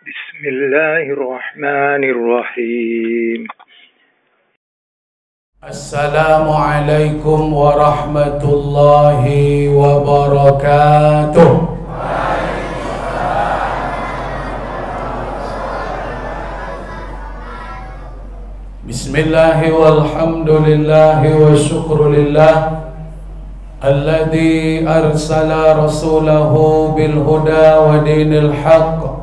Bismillahirrahmanirrahim. Assalamualaikum warahmatullahi wabarakatuh. Bismillahi walhamdulillahi wa syukrulillah alladhi arsala rasulahu bilhuda wa dinil haqq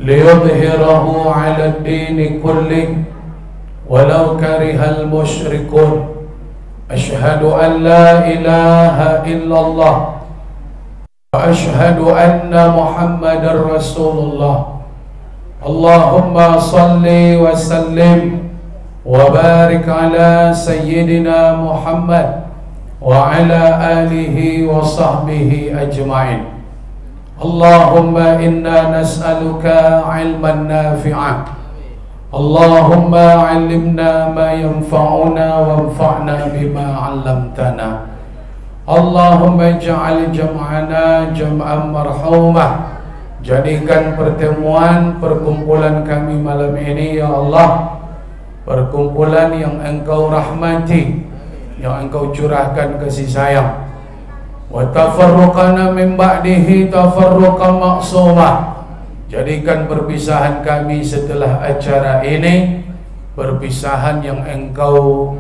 liyudhhirahu ala ad-dini kullih walau karihal musyrikun. Asyhadu an la ilaha illallah wa asyhadu anna Muhammadar Rasulullah. Allahumma salli wa sallim wa barik ala sayyidina Muhammad wa ala alihi wa sahbihi ajma'in. Allahumma inna nas'aluka ilman nafi'an. Allahumma 'allimna ma yanfa'una wanfa'na bima 'allamtana. Allahumma ij'al jam'ana jam'an marhumah. Jadikan perkumpulan kami malam ini ya Allah perkumpulan yang Engkau rahmati, yang Engkau curahkan kasih sayang. Wa tafarruqana min ba'dihi tafarruqan ma'sumah. Jadikan perpisahan kami setelah acara ini perpisahan yang Engkau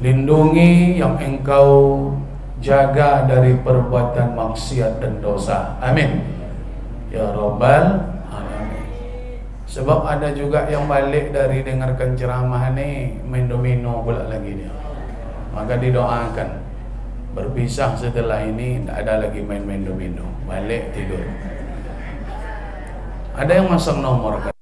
lindungi, yang Engkau jaga dari perbuatan maksiat dan dosa. Amin ya Rabbal alamin. Sebab ada juga yang balik dari dengarkan ceramah ni main domino pula lagi dia. Maka didoakan berpisah setelah ini, tidak ada lagi main-main domino, balik tidur. Ada yang masang nomor kan?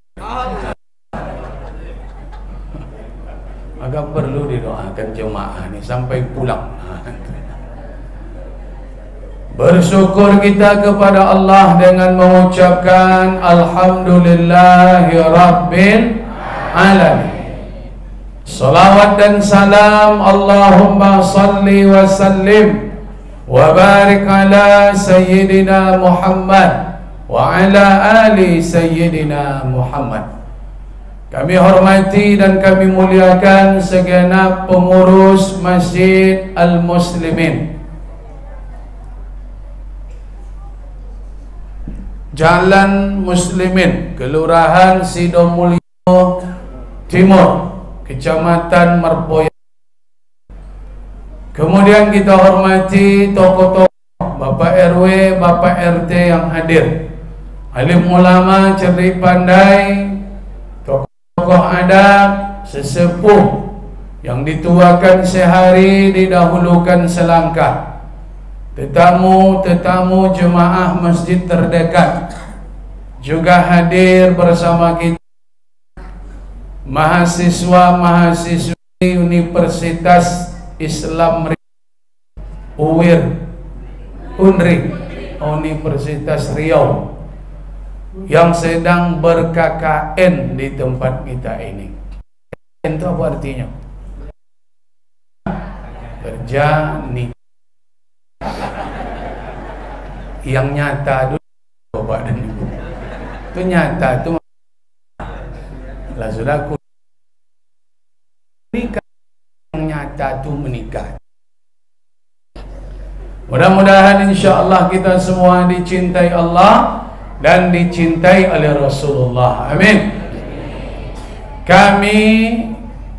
Maka perlu didoakan jemaah ini sampai pulang. Bersyukur kita kepada Allah dengan mengucapkan Alhamdulillahi Rabbil Alamin. Salawat dan salam Allahumma salli wa sallim wa barik ala sayyidina Muhammad wa ala ali sayyidina Muhammad. Kami hormati dan kami muliakan segenap pengurus Masjid Al-Muslimin Jalan Muslimin, Kelurahan Sidomulyo Timur, Kecamatan Merpoyan. Kemudian kita hormati tokoh-tokoh Bapak RW, Bapak RT yang hadir, alim ulama cerdik pandai, tokoh adat, sesepuh yang dituakan sehari didahulukan selangkah, tetamu-tetamu jemaah masjid terdekat juga hadir bersama kita, mahasiswa-mahasiswi Universitas Islam UNRI Universitas Riau yang sedang ber-KKN di tempat kita ini. Itu apa artinya? Kerja nikah yang nyata dulu Bapak dan Ibu. Itu nyata itu lah saudaraku. Nikah yang nyata itu menikah. Mudah-mudahan insya-Allah kita semua dicintai Allah dan dicintai oleh Rasulullah. Amin. Kami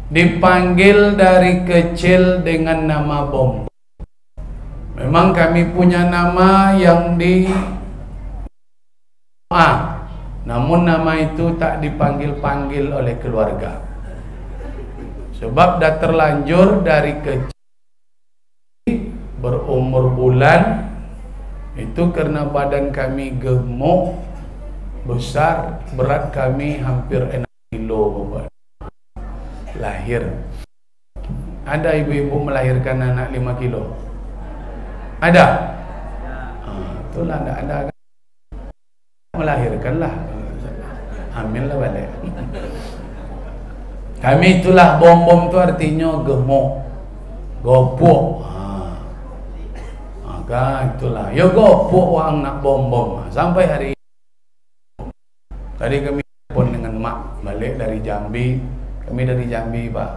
dipanggil dari kecil dengan nama Bom. Memang kami punya nama yang namun nama itu tak dipanggil-panggil oleh keluarga. Sebab dah terlanjur dari kecil berumur bulan itu karena badan kami gemuk besar, berat kami hampir 6 kilo Bapak. Lahir. Ada ibu-ibu melahirkan anak 5 kilo? Ada? Itulah ada. Melahirkanlah. Hamillah balik. Kami itulah Bom-bom itu artinya gemuk, gopok. Maka itulah, ya gopok orang nak bom-bom sampai hari ini. Tadi kami telepon dengan mak balik dari Jambi. Kami dari Jambi, Pak,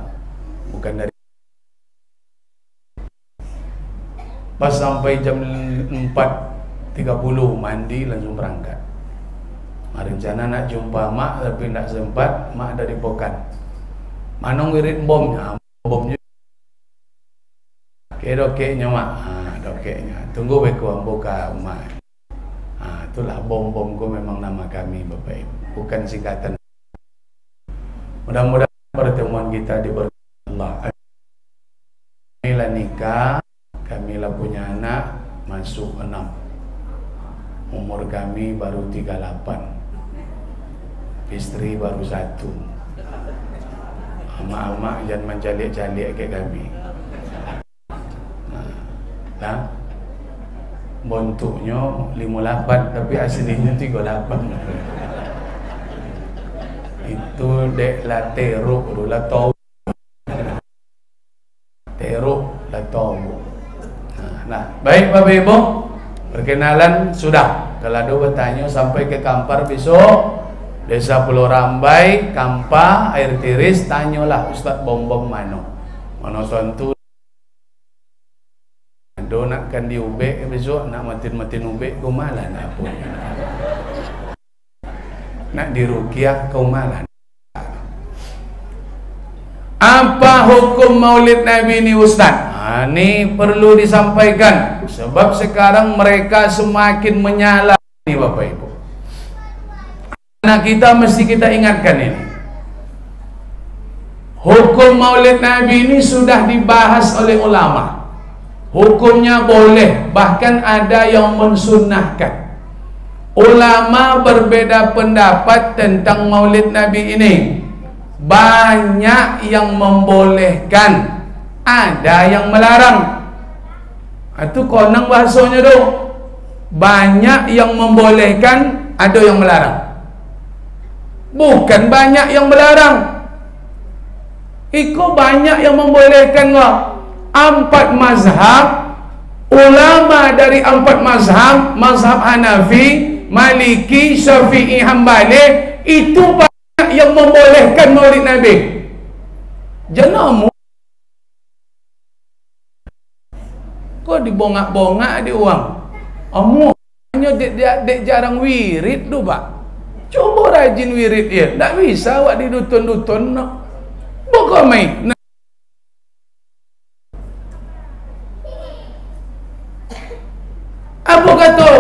bukan dari. Pas sampai jam 4.30 mandi langsung berangkat. Rencana nak jumpa mak tapi tak sempat. Mak dari Pokan. Manong wirid bomnya, bomnya. Dokeknya mak, dokeknya. Tunggu beku buka mak. Itulah bom-bom ku memang nama kami Bapak Ibu, bukan singkatan. Mudah-mudahan pertemuan kita diberkati Allah. Kamilah nikah, kamilah punya anak masuk 6. Umur kami baru 38. Istri baru 1. Amak-amak jangan menjalik-jalik ke kami. Bentuknya 58 tapi aslinya 38. Itu dek la teruk dulu la tau. Teruk la tau. Nah, baik Bapak Ibu, perkenalan sudah. Kalau ada bertanya sampai ke Kampar besok, Desa Pulau Rambai, Kampa, Air Tiris, tanyalah Ustaz Bom-Bom mano. Mana tentu do nakkan diubek besok nak matin-matin ubek kau malah nak pun. Nak diruqyah kau malah. Apa hukum Maulid Nabi ini Ustaz? Ini perlu disampaikan sebab sekarang mereka semakin menyala ini Bapak Ibu. Nah, kita mesti kita ingatkan ini. Hukum Maulid Nabi ini sudah dibahas oleh ulama. Hukumnya boleh, bahkan ada yang mensunnahkan. Ulama berbeda pendapat tentang Maulid Nabi ini. Banyak yang membolehkan, ada yang melarang. Itu konang bahasanya tu. Banyak yang membolehkan, ada yang melarang. Bukan banyak yang melarang. Iko banyak yang membolehkan kok. 4 mazhab, ulama dari 4 mazhab, mazhab Hanafi, Maliki, Syafi'i, Hambali, itu banyak yang membolehkan Maulid Nabi. Jenamu kok dibongak-bongak di uang. Amu hanya dek jarang wirid tu Pak. Coba rajin wirid dia. Tak bisa awak didutun-dutun nak. Bukan main. Apa kata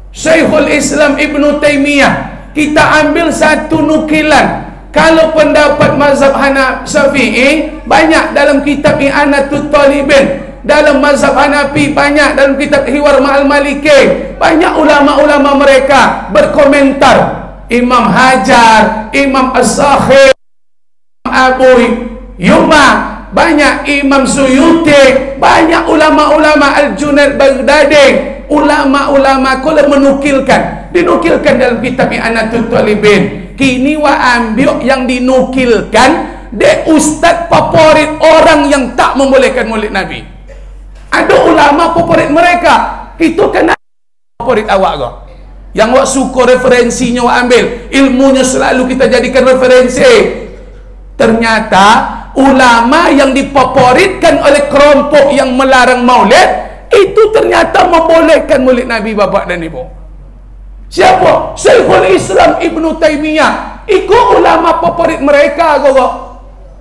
Syekhul Islam Ibn Taymiyah? Kita ambil satu nukilan. Kalau pendapat mazhab Syafi'i banyak dalam kitab I'anatul Talibin, dalam mazhab Hanafi banyak dalam kitab Hiwar Ma'al Maliki. Banyak ulama-ulama mereka berkomentar. Imam Hajar, Imam As-Sakhir, Abu Yuma, banyak Imam Suyuti, banyak ulama-ulama Al-Junaid Baghdadi. Ulama-ulama kalau dinukilkan dalam kitab I'anatul Talibin. Kini wa ambil yang dinukilkan de ustaz favorit orang yang tak membolehkan Maulid Nabi. Ada ulama favorit mereka. Itu kena favorit awak kau. Yang awak suka referensinya awak ambil, ilmunya selalu kita jadikan referensi. Ternyata ulama yang difavoritkan oleh kelompok yang melarang Maulid itu ternyata membolehkan Maulid Nabi Bapak dan Ibu. Siapa? Syekhul Islam Ibn Taymiyah. Ikut ulama favorit mereka kok.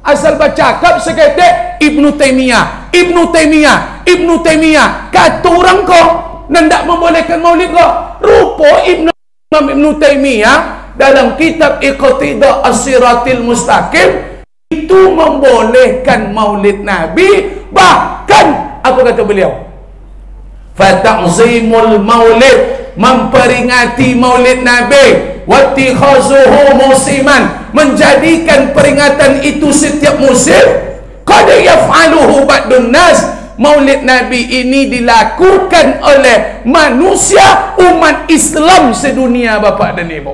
Asal bercakap seketik Ibn Taymiyah, Ibn Taymiyah, Ibn Taymiyah. Kata orang kok nendak membolehkan Maulid kok. Rupa Ibn Taymiyah dalam kitab Iqtidah As-Siratil Mustaqim itu membolehkan Maulid Nabi. Bahkan apa kata beliau? Fata'zimul maulid, memperingati Maulid Nabi, wattikhazuhu musiman, menjadikan peringatan itu setiap musim. Qad yaf'aluhu ba'dun nas, Maulid Nabi ini dilakukan oleh manusia umat Islam sedunia Bapak dan Ibu.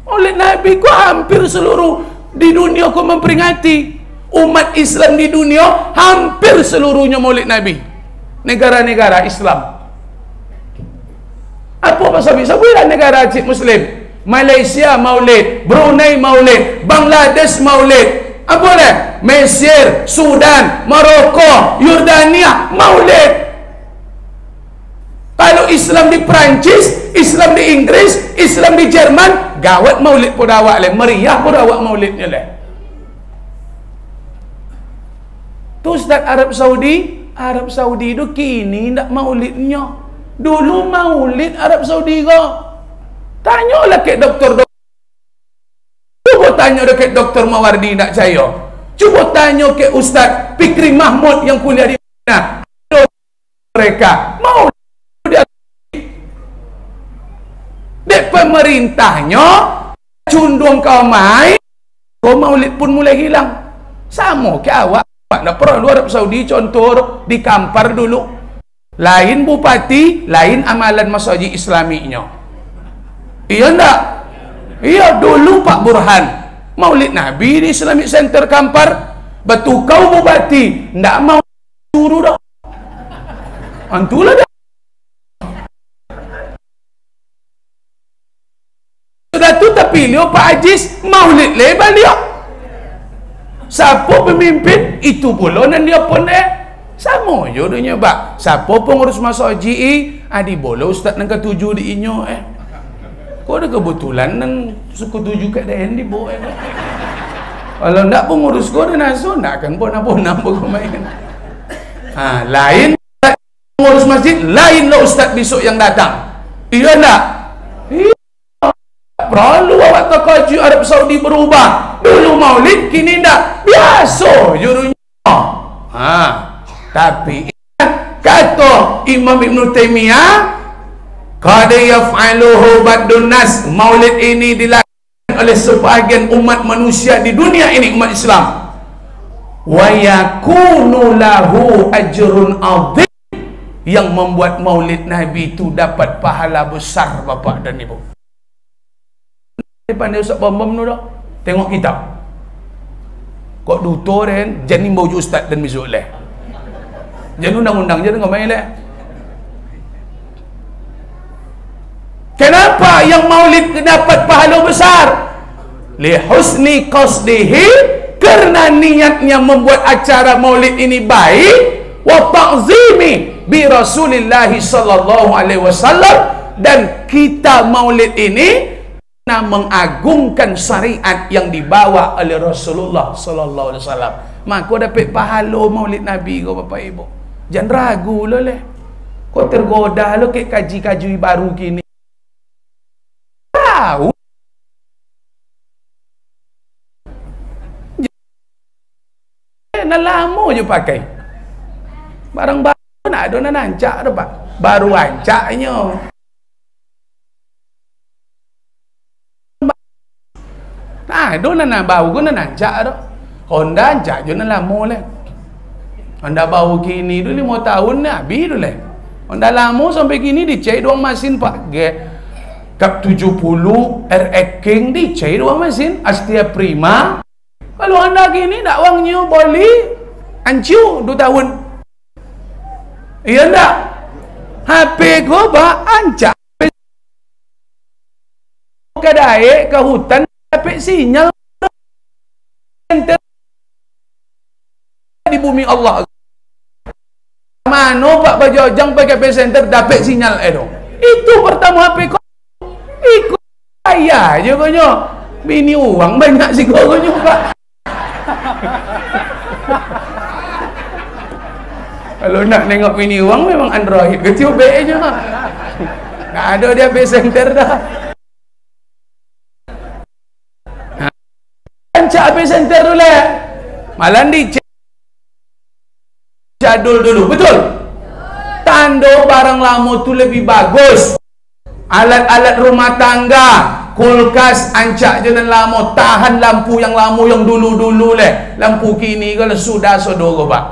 Maulid Nabi ku hampir seluruh di dunia ku memperingati. Umat Islam di dunia hampir seluruhnya Maulid Nabi. Negara-negara Islam. Apa pasal bisa bila negara Muslim? Malaysia maulid, Brunei maulid, Bangladesh maulid, apa dah? Mesir, Sudan, Maroko, Yordania maulid. Kalau Islam di Perancis, Islam di Inggris, Islam di Jerman, gawat maulid pun awak le, meriah pun awak maulidnya le. Tu Ustaz Arab Saudi tu kini ndak maulidnya. Dulu maulid Arab Saudi kau. Tanyalah ke doktor. Cuba tanya dekat Dr. Mawardi nak saya. Cuba tanya ke Ustaz Fikri Mahmud yang kuliah di mana. Mereka mau dia dek pemerintahnya cundung kau main, kau maulid pun mulai hilang. Sama ke awak nak perlu Arab Saudi contoh di Kampar dulu. Lain bupati, lain amalan masjid islaminya. Iya enggak? Iya, dulu Pak Burhan maulid Nabi di Islamic Center Kampar. Betul kau bupati enggak mau suruh dah. Antulah dah. Sudah tu tapi liu Pak Aziz maulid lebar dia. Siapa pemimpin itu pula dan dia pun sama jodohnya Pak. Siapa pengurus masjid adi bola ustaz nang ketujuh di inyo kau ada kebetulan nang suku tujuh kat daerah ni boleh. Kalau ndak pengurus kau ada naso ndak kan pun apa kau main. Lain pengurus masjid, lain lo ustaz besok yang datang. Iya ndak? Iya. Perlu awak tak kaji Arab Saudi berubah. Dulu maulid kini ndak biasa jurunya. Tapi kata Imam Ibn Taymiyah, qad yaf'aluhu ba'dun nas, maulid ini dilakukan oleh sebahagian umat manusia di dunia ini, umat Islam. Wa yakunu lahu ajrun 'adzim, yang membuat maulid Nabi itu dapat pahala besar bapak dan ibu. Pandai usap bom-bom tu dah. Tengok kitab. Kok duto dan jadi bauju ustaz dan besok leh. Jangan undang-undang je dengan main leh. Kenapa yang maulid dapat pahala besar? Li husni qasdihi, kerana niatnya membuat acara maulid ini baik, wa ta'zimi bi Rasulillah sallallahu alaihi wasallam, dan kita maulid ini mengagungkan syariat yang dibawa oleh Rasulullah sallallahu alaihi wasallam. Maka dapat pahala maulid Nabi kau bapak ibu. Jangan ragu lo leh. Kau tergoda lo ke kaji-kaji baru kini. Tahu. Nak lama je pakai. Barang baru nak ada nak nancak dah pak. Baru ancaknya. Ada nak bau guna nancak dah. Honda ancak je nak lama leh. Honda bau kini tu 5 tahun ni habis tu leh. Honda lama sampai kini dicek doang mesin pak. Kap 70 RX King dicek doang mesin. Astia Prima. Kalau anda kini dak wangnya boleh ancu 2 tahun. Iya ndak? HP kau pak ancak. Kedai ke hutan dapat sinyal di bumi Allah. Mana Pak Bajojang pakai pay center dapat sinyal dong. Itu pertama HP kau. Ikut saya je kau nyo. Bini uang banyak sih kau nyo Pak. Kalau nak tengok bini uang memang Android. Kecil BE je lah. Tak ada dia pay center dah. Ancak pay center dulu lah. Malah dicek jadul dulu, betul? Tanda barang lama tu lebih bagus. Alat-alat rumah tangga, kulkas ancak je dan lama, tahan lampu yang lama yang dulu-dulu leh. Lampu kini kalau sudah sodoro pak.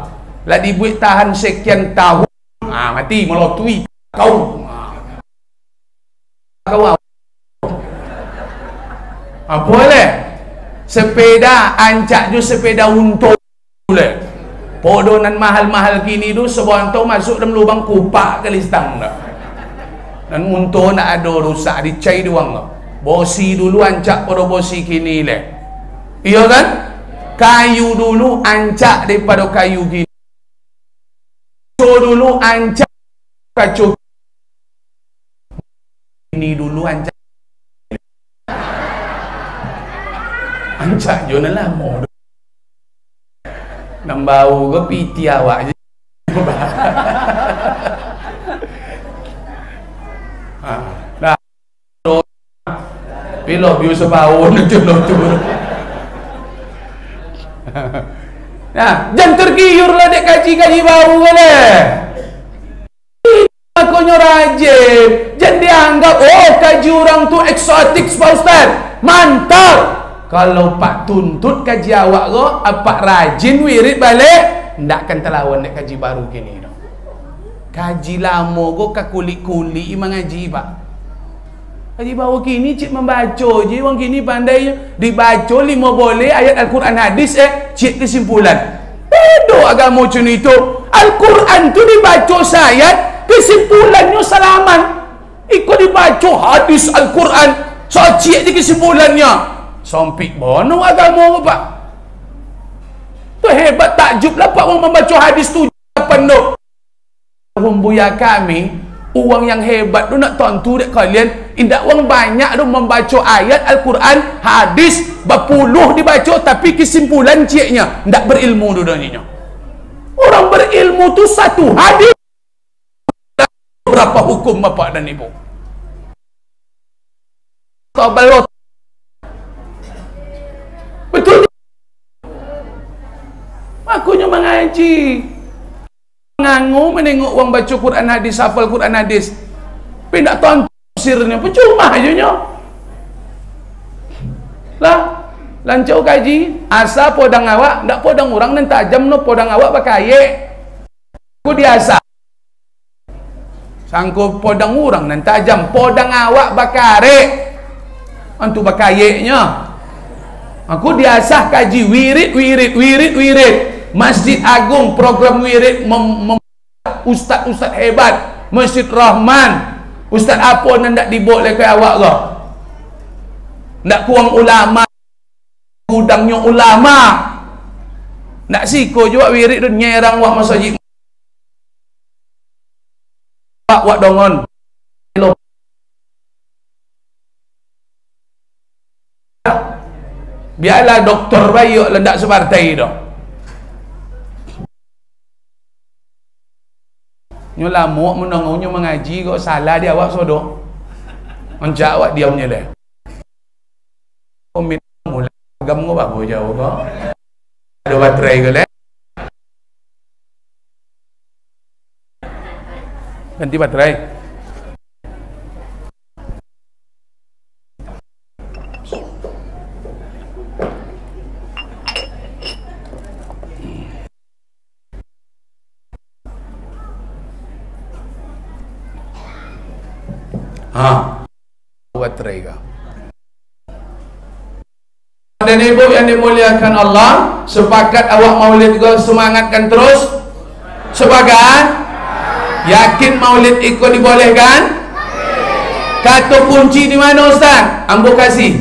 Lah dibuat tahan sekian tahun. Mati melotui kau. Kau apa leh? Sepeda ancak je sepeda untung leh. Podonan mahal-mahal kini tu sebuah tau masuk dalam lubang kupak ke listang dah. Dan untung nak ada rusak dicai doang lah. Bosi dulu ancak pada bosi kini le. Iya kan? Kayu dulu ancak daripada kayu gini. Kacu dulu ancak kacu ini dulu ancak. Ancak jona lama. Nambau ke piti awak je. Dah. Bila biasa bau nak tu. Nah, jangan tergiurlah dek kaji-kaji baru boleh. Makanya rajin. Jangan dianggap kaji orang tu eksotik Pak Ustaz. Mantap. Kalau pak tuntut kaji awak ko, pak rajin wirid balik, ndakkan terlawan dek kaji baru kini. Kaji lama ko kakulik-kulik mengaji pak. Kaji baru kini cik membaca je, orang kini pandai dibaca 5 boleh ayat Al-Quran hadis cik kesimpulan. Beda agama macam itu. Al-Quran tu dibaca sayat, kesimpulannya salaman. Ikut dibaca hadis Al-Quran, so cik di kesimpulannya. Sompik bono agama apa? Tu hebat takjub lah pak orang membaca hadis tu penuh. Orang buya kami, orang yang hebat tu nak tontu dek kalian, indak orang banyak tu membaca ayat Al-Quran, hadis berpuluh dibaca tapi kesimpulan ciknya ndak berilmu tu daninya. Orang berilmu tu satu hadis berapa hukum bapak dan ibu. Tabalot. Betul. Akunya mengaji. Mengangu menengok orang baca Quran hadis, hafal Quran hadis. Tapi tak tahu tafsirnya, percuma aja nya. Lah, lancau kaji, asa podang awak, ndak podang orang nan tajam no podang awak bakaye. Aku diasa. Sangko podang orang nan tajam, podang awak bakare. Antu bakaye nya. Aku diasah kaji wirid. Masjid Agung program wirid ustaz-ustaz hebat, Masjid Rahman, ustaz apa nan ndak dibawa ke awak ke? Ndak kurang ulama, gudangnya ulama. Ndak siko juga wirid tu nyerang wak masjid. Wak dongon. Biarlah doktor bayuk lendak separtai dah. Nyo lama menangaunya mengaji kok salah dia awak sodo. Menjak awak diamnya dah. Komit mula agam ngo bago jauh kok. Ada baterai ke leh? Ganti baterai. Baterai kah? Dan ibu yang dimuliakan Allah, sepakat awak maulid kau semangatkan terus? Sepakat? Yakin maulid ikut dibolehkan? Kata kunci di mana Ustaz? Ambo kasih.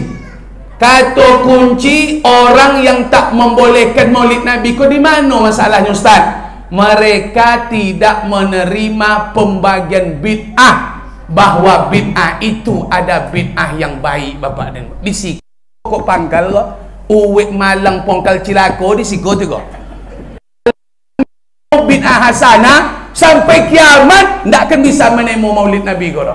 Kata kunci orang yang tak membolehkan maulid Nabi kau di mana masalahnya Ustaz? Mereka tidak menerima pembagian bid'ah. Bahawa bid'ah itu ada bid'ah yang baik bapak dan di siko kok pangkal kok uwek malang pongkal cilako di siko tu kok bid'ah hasanah sampai kiamat ndak akan bisa menemu maulid Nabi kok.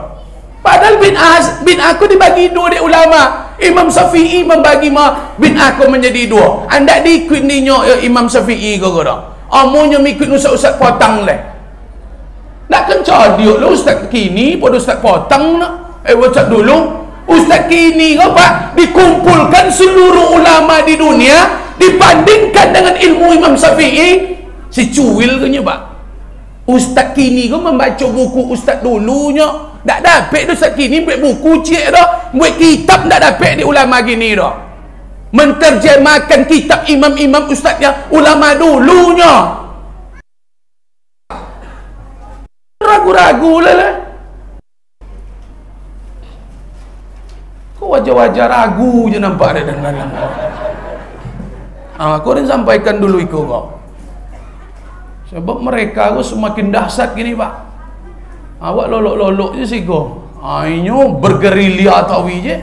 Padahal bid'ah aku dibagi dua di ulama. Imam Syafi'i membagi bid'ah aku menjadi dua. Anda diikut ninyo Imam Syafi'i kok dah. Amunyo mikut ustaz-ustaz potang leh. Nak kencah dia lah ustaz kini pada ustaz potong nak. Ustaz dulu ustaz kini kau pak dikumpulkan seluruh ulama di dunia dibandingkan dengan ilmu Imam Syafi'i si cuil ke nya pak. Ustaz kini kau membaca buku ustaz dulunya tak dapat ustaz kini buat buku cik dah, buat kitab tak dapat di ulama gini dah. Menterjemahkan kitab imam-imam ustaz yang ulama dulunya. Ragu-ragu lah. Kau wajah-wajah ragu je nampak ada dalam. Aku dah sampaikan dulu ikut kau. Sebab mereka aku semakin dahsyat gini pak. Awak lolok-lolok je sih kau. Inyo bergerilya tawi je.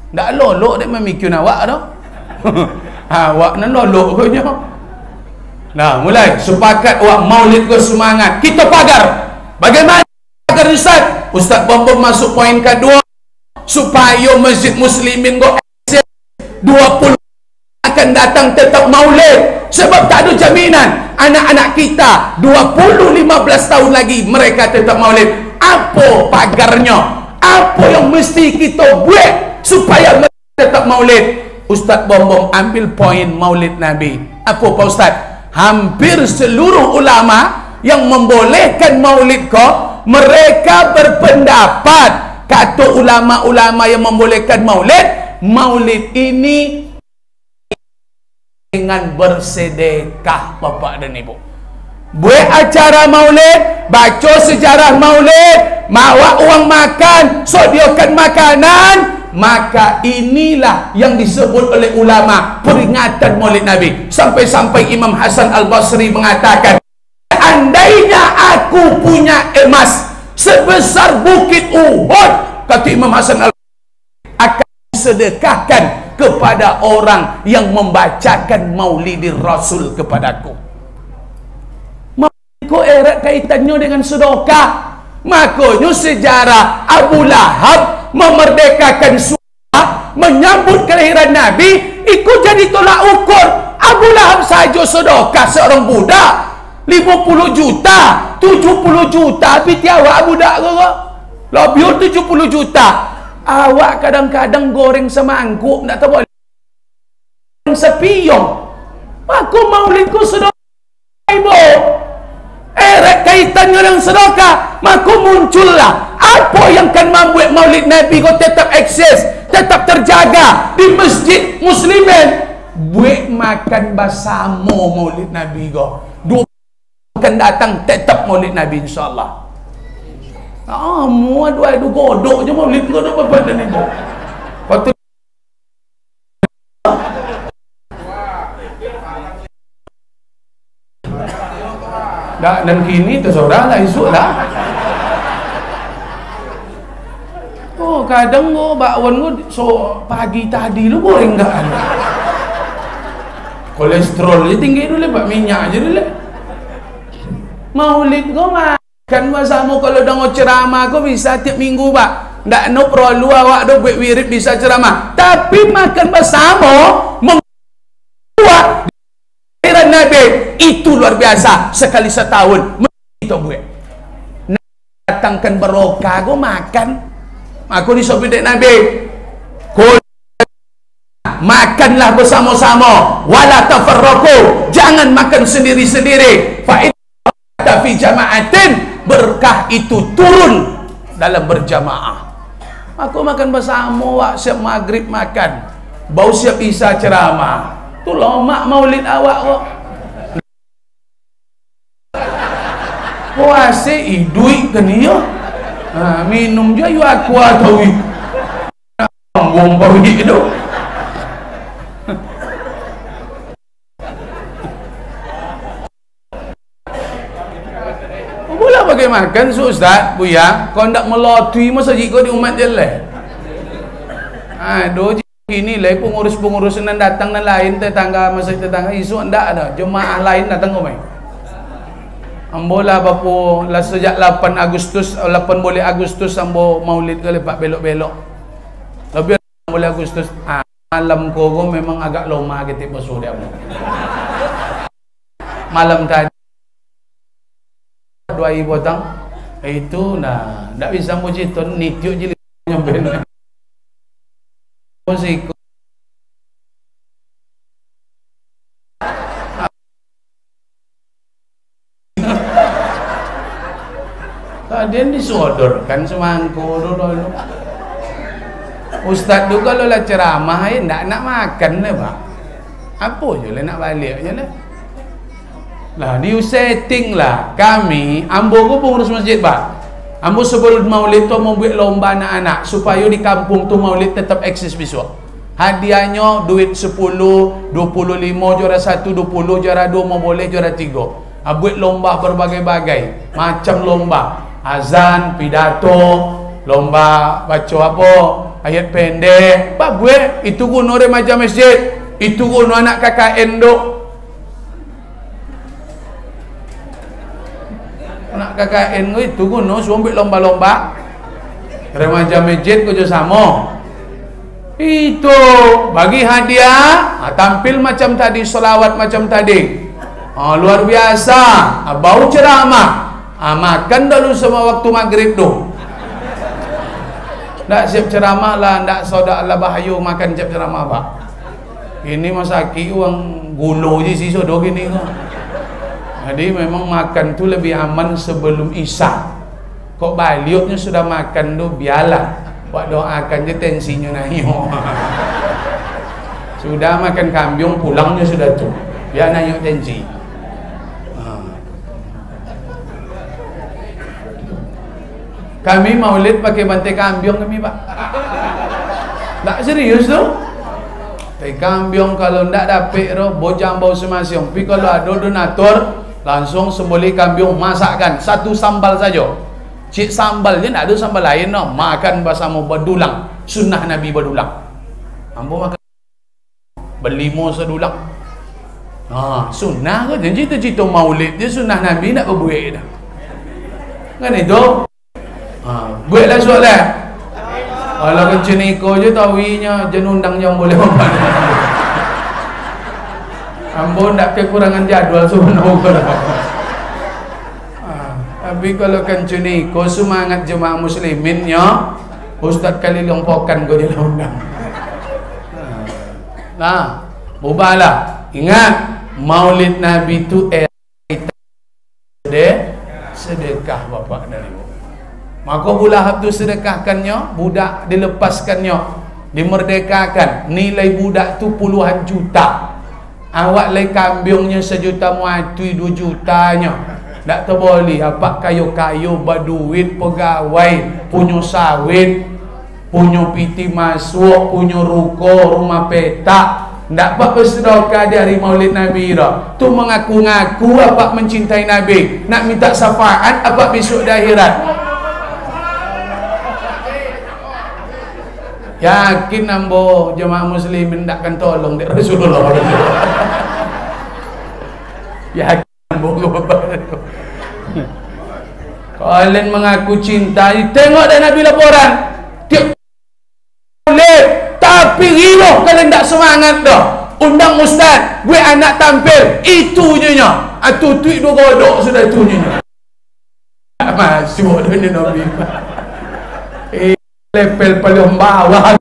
Tak lolok dia memikir awak dah. Awak nak lolok kau nyo. Nah, mulai sepakat awak maulid kau semangat. Kita pagar. Bagaimana pagar Ustaz? Ustaz Bombom masuk poin kedua supaya masjid muslimin kau 20 akan datang tetap maulid. Sebab tak ada jaminan anak-anak kita 20-15 tahun lagi mereka tetap maulid. Apa pagarnya? Apa yang mesti kita buat supaya mereka tetap maulid? Ustaz Bombom ambil poin maulid Nabi. Apa Pak Ustaz? Hampir seluruh ulama yang membolehkan maulid kau, mereka berpendapat, kata ulama-ulama yang membolehkan maulid, maulid ini dengan bersedekah bapak dan ibu. Buat acara maulid, baca sejarah maulid, bawa uang makan, sediakan makanan, maka inilah yang disebut oleh ulama peringatan maulid Nabi. Sampai-sampai Imam Hasan Al-Basri mengatakan, andainya aku punya emas sebesar bukit Uhud, kata Imam Hasan Al-Basri, akan sedekahkan kepada orang yang membacakan maulidir Rasul kepadaku. Maulidku erat kaitannya dengan sedekah. Makanya sejarah Abu Lahab memerdekakan Suriah, menyambut kelahiran Nabi, ikut jadi tolak ukur. Abu Lahab saja sedekah seorang budak 50 juta, 70 juta, tapi tiawak budak ke? Lebih 70 juta. Awak kadang-kadang goreng semangkuk, tak tahu sepiong. Aku maulidku sedekah ibu. Kaitannya dengan sedekah, maka muncullah apa yang akan membuat maulid Nabi kau tetap eksis, tetap terjaga di masjid muslimin. Buat makan bersama maulid Nabi kau. 2 akan datang tetap maulid Nabi insyaAllah. Mu ada godok je maulid kau dah apa dan ibu. Patut dah, dan kini tersorah lah esok lah. Oh kadang go bakwan go so pagi tadi lu goreng tak ada. Kolesterol dia tinggi dulu, pak minyak je dulu. Maulid go makan bersama, kalau dah mau ceramah go bisa tiap minggu pak. Tak no perlu awak do buat wirid bisa ceramah. Tapi makan bersama membuat kelahiran Nabi itu luar biasa. Sekali setahun kita buat. Datangkan barokah go makan. Aku disebut Nabi. Makanlah bersama-sama, wala tafarraqu, jangan makan sendiri-sendiri. Fa inna fi jama'atin, berkah itu turun dalam berjamaah. Aku makan bersama, wak siap maghrib makan, bau siap isya ceramah. Tu lomak maulid awak kok. Puasa duit kan dia. Minum je you aku atau bau itu. Boleh pakai makan so Ustaz, Buya. Kau tak melotui masa jika di umat jelek. Aduh, ini lah pengurus-pengurus yang datang dan lain tetangga masa tetangga isu ndak ada. Jemaah lain datang kau mai. Ambola bapu lah sejak 8 Agustus 8 boleh Agustus ambo maulid ke lepak belok-belok. Lebih boleh Agustus. Malam ko memang agak loma gitu basuh dia. Malam tadi 2 ibu tang itu nah ndak bisa muji ton nitiuk je nyampe musik tadi disodorkan semangko dulu. Ustaz tu kalau lah ceramah ndak nak makan lah pak. Apa je lah nak balik je lah. Lah di setting lah kami ambo ko pengurus masjid pak. Ambo sebelum maulid tu mau buat lomba anak-anak supaya di kampung tu maulid tetap eksis besok. Hadiahnya duit 10, 25, juara 1, 20, juara 2 mau boleh, juara 3. Buat lomba berbagai-bagai macam lomba azan, pidato, lomba baca apa, ayat pendek. Pak buat itu guna remaja masjid, itu guna anak KKN dok. Anak KKN itu guna suami buat lomba-lomba remaja masjid kerja sama. Itu bagi hadiah, tampil macam tadi, selawat macam tadi. Luar biasa. Bau ceramah. Makan dulu semua waktu maghrib tu. Tak siap ceramah lah, tak sodak lah bahaya makan siap ceramah pak. Ini masaki uang gulu je sisa dok ini. Jadi memang makan tu lebih aman sebelum isya. Kok baliuknya sudah makan tu biarlah. Buat doakan je tensinya naik. Sudah makan kambing pulangnya sudah tu. Biar naik tensi. Kami maulid pakai bantai kambing kami pak. Tak serius tu. Bantai kambing kalau ndak dapat roh bojang bau semasing. Tapi kalau ada donatur langsung sembelih kambing masakkan satu sambal saja. Cik sambal je tak ada sambal lain no. Makan bersama berdulang. Sunnah Nabi berdulang. Ambo makan berlima sedulang. Sunnah ke? Janji cerita maulid je sunnah Nabi nak berbuat dah. Kan itu? Buatlah soalan. Kalau kencing iko je tawinya jenundang yang boleh makan. Ambo tak kekurangan jadual sebenarnya. Tapi kalau kencing iko semangat jemaah musliminnya, Ustaz kali lompokan kau dia undang. Nah, bubalah. Ingat maulid Nabi tu sedekah bapak dan ibu. Maka Bulahab tu sedekahkannya, budak dilepaskannya, dimerdekakan. Nilai budak tu puluhan juta. Awak lay kambingnya 1 juta muatui 2 jutanya. Tak terboleh apa kayu-kayu berduit pegawai punya sawit, punya piti masuk, punya ruko, rumah petak. Tak apa bersedekah di hari maulid Nabi dah. Tu mengaku-ngaku apa mencintai Nabi, nak minta syafaat apa besok di akhirat. Yakin ambo jemaah muslimin takkan tolong dek Rasulullah. Yakin ambo. Kalian mengaku cinta, tengok dah Nabi laporan. Tiap boleh, tapi riuh kalian tak semangat dah. Undang ustaz, gue anak tampil, itu je nya. Atu tweet 2 godok sudah tu je nya. Masuk dah ni Nabi. Level paling bawah.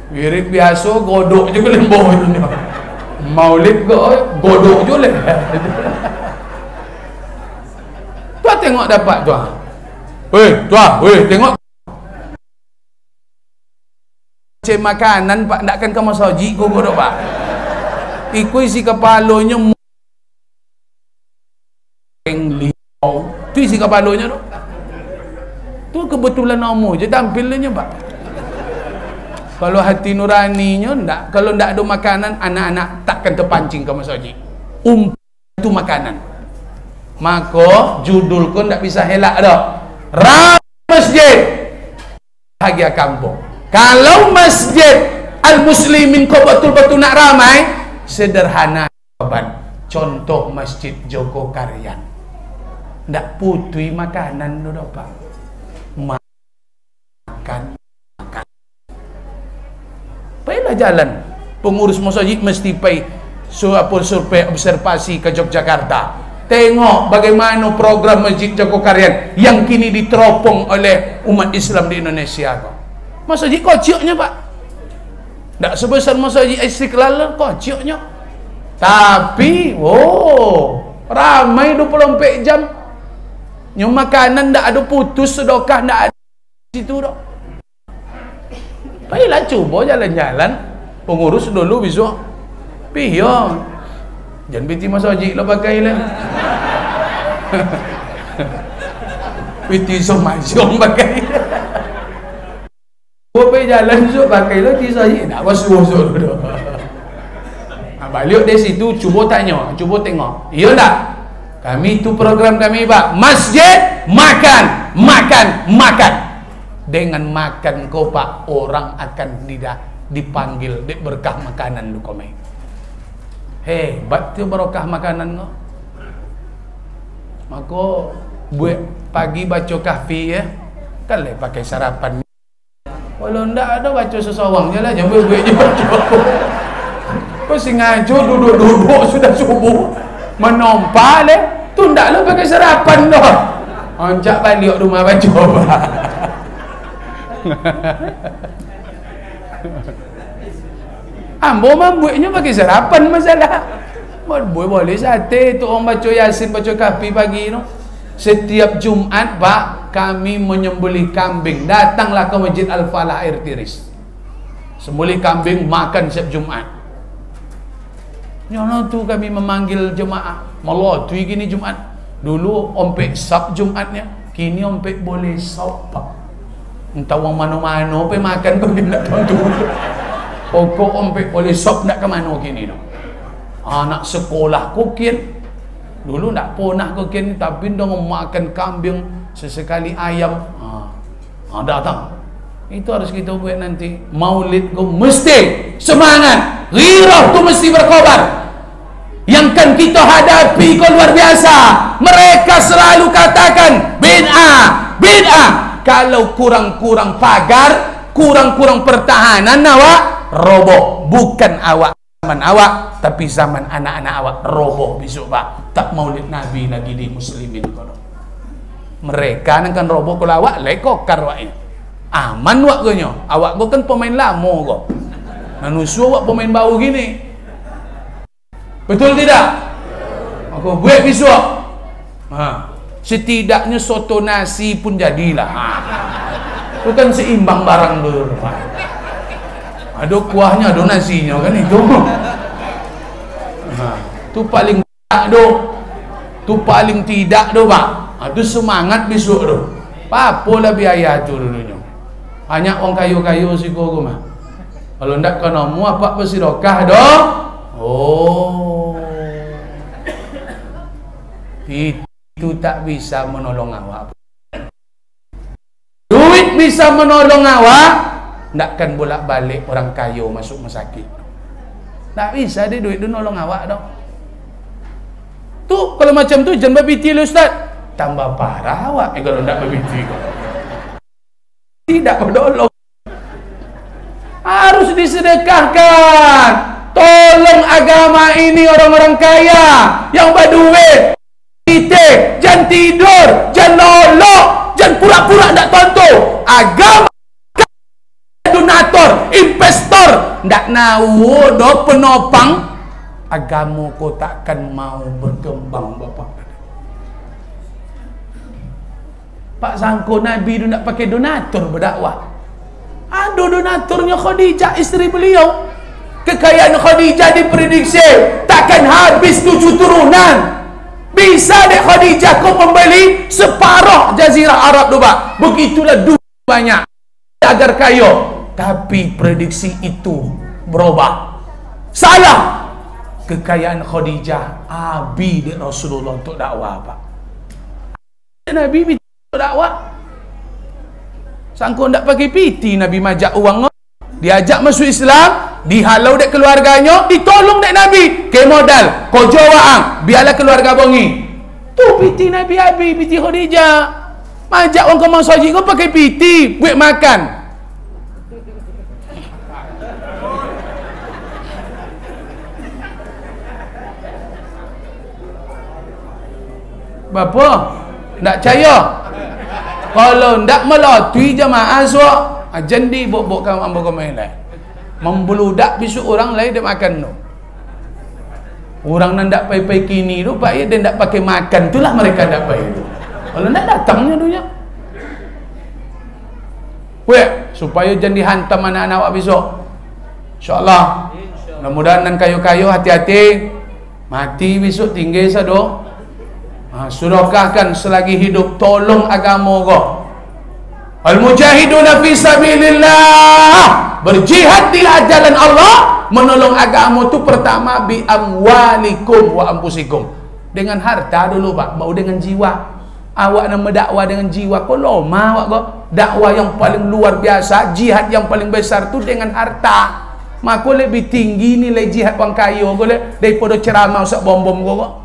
Wirid biasa godok je ke lembah je. Maulid godok je lah. Tuan tengok dapat tuan. Tuan, tengok. Cek makanan pak nakkan ke masjid kau godok pak. Ikut isi kepalanya limau. Tu isi kepalanya tu. Tu kebetulan nama je tampilnya pak. Kalau hati nuraninya ndak, kalau ndak ada makanan anak-anak takkan terpancing ke masjid. Itu makanan. Maka judul kau ndak bisa helak dah. Ramai masjid bahagia kampung. Kalau masjid al-muslimin kau betul-betul nak ramai, sederhana jawaban. Contoh masjid Joko Karyan. Ndak putui makanan tu dah pak. Makan. Baiklah jalan. Pengurus masjid mesti pergi survei observasi ke Yogyakarta. Tengok bagaimana program Masjid Joko Karyan yang kini diteropong oleh umat Islam di Indonesia. Masjid kocoknya pak. Tak sebesar masjid Istiqlal kocoknya. Tapi, ramai 24 jam. Yang makanan tak ada putus, sedekah tak ada situ dah. Baiklah cuba jalan-jalan. Pengurus dulu besok. Pion. Jangan biti masjid lah pakai lah. Piti somajong pakai. Pergi jalan zuk pakai lo ti saya nak wasuh zuk tu. Balik dari situ cuba tanya, cuba tengok. Iya tak? Kami tu program kami pak. Masjid makan, makan, makan. Dengan makan kau pak orang akan dipanggil di berkah makanan lu kau mai. Hebat tu berkah makanan kau. Maka buat pagi baca kahfi ya. Kan le pakai sarapan. Kalau ndak ada baca sesorang je lah, jangan buat je baca. Kau sengaja duduk-duduk sudah subuh menompa le, tu ndak lah pakai sarapan dah. Oncak balik rumah baca apa. Ambo mambuiknya pakai sarapan masalah. Boleh sate tu orang baca Yasin, baca kahfi pagi tu. Setiap Jumat pak kami menyembelih kambing. Datanglah ke Masjid Al-Falah Air Tiris. Sembelih kambing makan setiap Jumat. Yang tu kami memanggil jemaah. Malah tu gini Jumat. Dulu ompek sab Jumatnya, kini ompek boleh sab pak. Entah orang mana-mana pergi makan pergi nak tentu. Pokok ompek boleh sab nak ke mana kini tu. Anak sekolah kokin. Dulu nak nak kokin tapi dong makan kambing sesekali ayam. Datang. Itu harus kita buat nanti. Maulid go mesti semangat. Ghirah tu mesti berkobar. Yang kan kita hadapi kau luar biasa. Mereka selalu katakan bid'ah, bid'ah. Kalau kurang-kurang pagar, kurang-kurang pertahanan awak roboh. Bukan awak zaman awak, tapi zaman anak-anak awak roboh besok pak. Tak maulid Nabi lagi di muslimin kono. Mereka nak kan roboh kalau awak lekokar awaknya. Aman awak gonya. Awak go kan pemain lama go. Manusia awak pemain baru gini. Betul tidak? Aku buat besok. Setidaknya soto nasi pun jadilah. Itu kan seimbang barang tu. Ada kuahnya, ada nasinya kan itu. Tu paling tidak do. Tu paling tidak do pak. Tu semangat besok do. Apa-apalah biaya tu dulunya. Banyak orang kayu-kayu si kau mah. Kalau ndak kena mu apa pasti dokah do. Oh, itu tak bisa menolong awak. Duit bisa menolong awak, takkan bolak-balik orang kaya masuk masakit. Tak bisa dia duit tu nolong awak dong. Tu kalau macam tu jangan berbiti lu ustaz. Tambah parah awak kalau tak berbiti. Tidak menolong. Harus disedekahkan. Tolong agama ini orang-orang kaya yang berduit. Kita jangan tidur, jangan lolok, jangan pura-pura tak tonton. Agama donator, investor, ndak nahu do penopang. Agama ko takkan mau berkembang bapak. Pak sangko Nabi tu nak pakai donatur berdakwah. Ada donaturnya Khadijah isteri beliau. Kekayaan Khadijah diprediksi takkan habis 7 turunan. Bisa deh Khadijah kau membeli separuh jazirah Arab tu pak. Begitulah duit banyak agar kaya. Tapi prediksi itu berubah. Salah. Kekayaan Khadijah abi di Rasulullah untuk dakwah pak. Nabi untuk dakwah. Sangko ndak pakai piti Nabi majak uang. Diajak masuk Islam, dihalau dek keluarganya, ditolong dek Nabi. Ke modal, kojo waang, biarlah keluarga bongi. Tu piti Nabi Abi, piti Khadijah. Majak orang kau saji kau pakai piti, buat makan. Bapa, ndak percaya. Kalau ndak melatui jemaah suak. Jadi bok-bok kamu ambo kamu lain. Membeludak besok orang lain dia makan tu. Orang nak pai-pai kini tu pak dia ndak pakai makan itulah mereka ndak pai tu. Kalau ndak datangnya dunia. Weh, supaya jangan dihantam anak-anak awak besok. Insya-Allah. Mudah-mudahan nan kayu-kayu hati-hati. Mati besok tinggal sado. Sedekahkan selagi hidup, tolong agama kau. Al-mujahiduna fi sabilillah, berjihad di jalan Allah, menolong agama tu pertama bi amwalikum wa anfusikum, dengan harta dulu Pak, baru dengan jiwa. Awak nak mendakwah dengan jiwa, kau loma awak kau. Dakwah yang paling luar biasa, jihad yang paling besar tu dengan harta. Maka lebih tinggi nilai jihad wang kayu kau daripada ceramah usah bom-bom kau.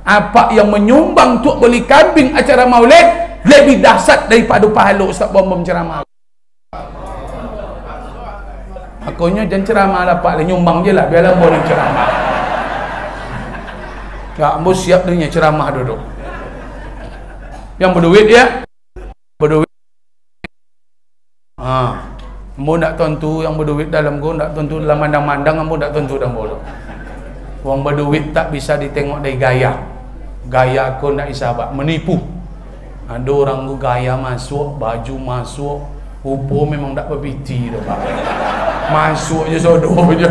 Apa yang menyumbang untuk beli kambing acara maulid lebih dahsyat daripada pahala ustaz bom-bom ceramah. Makanya jangan ceramah lah Pak, nyumbang je lah, biarlah boleh ceramah. Ya, ambo siap dengan ceramah duduk. Yang berduit ya, berduit. Ambo nak tentu yang berduit dalam go, nak tentu dalam mandang-mandang, ambo nak tentu dalam bolo. Wong berduit tak bisa ditengok dari gaya. Gaya aku nak isabak menipu. Ada orang tu gaya masuk, baju masuk, rupa memang tak berpiti dah Pak. Masuk je sodoh je.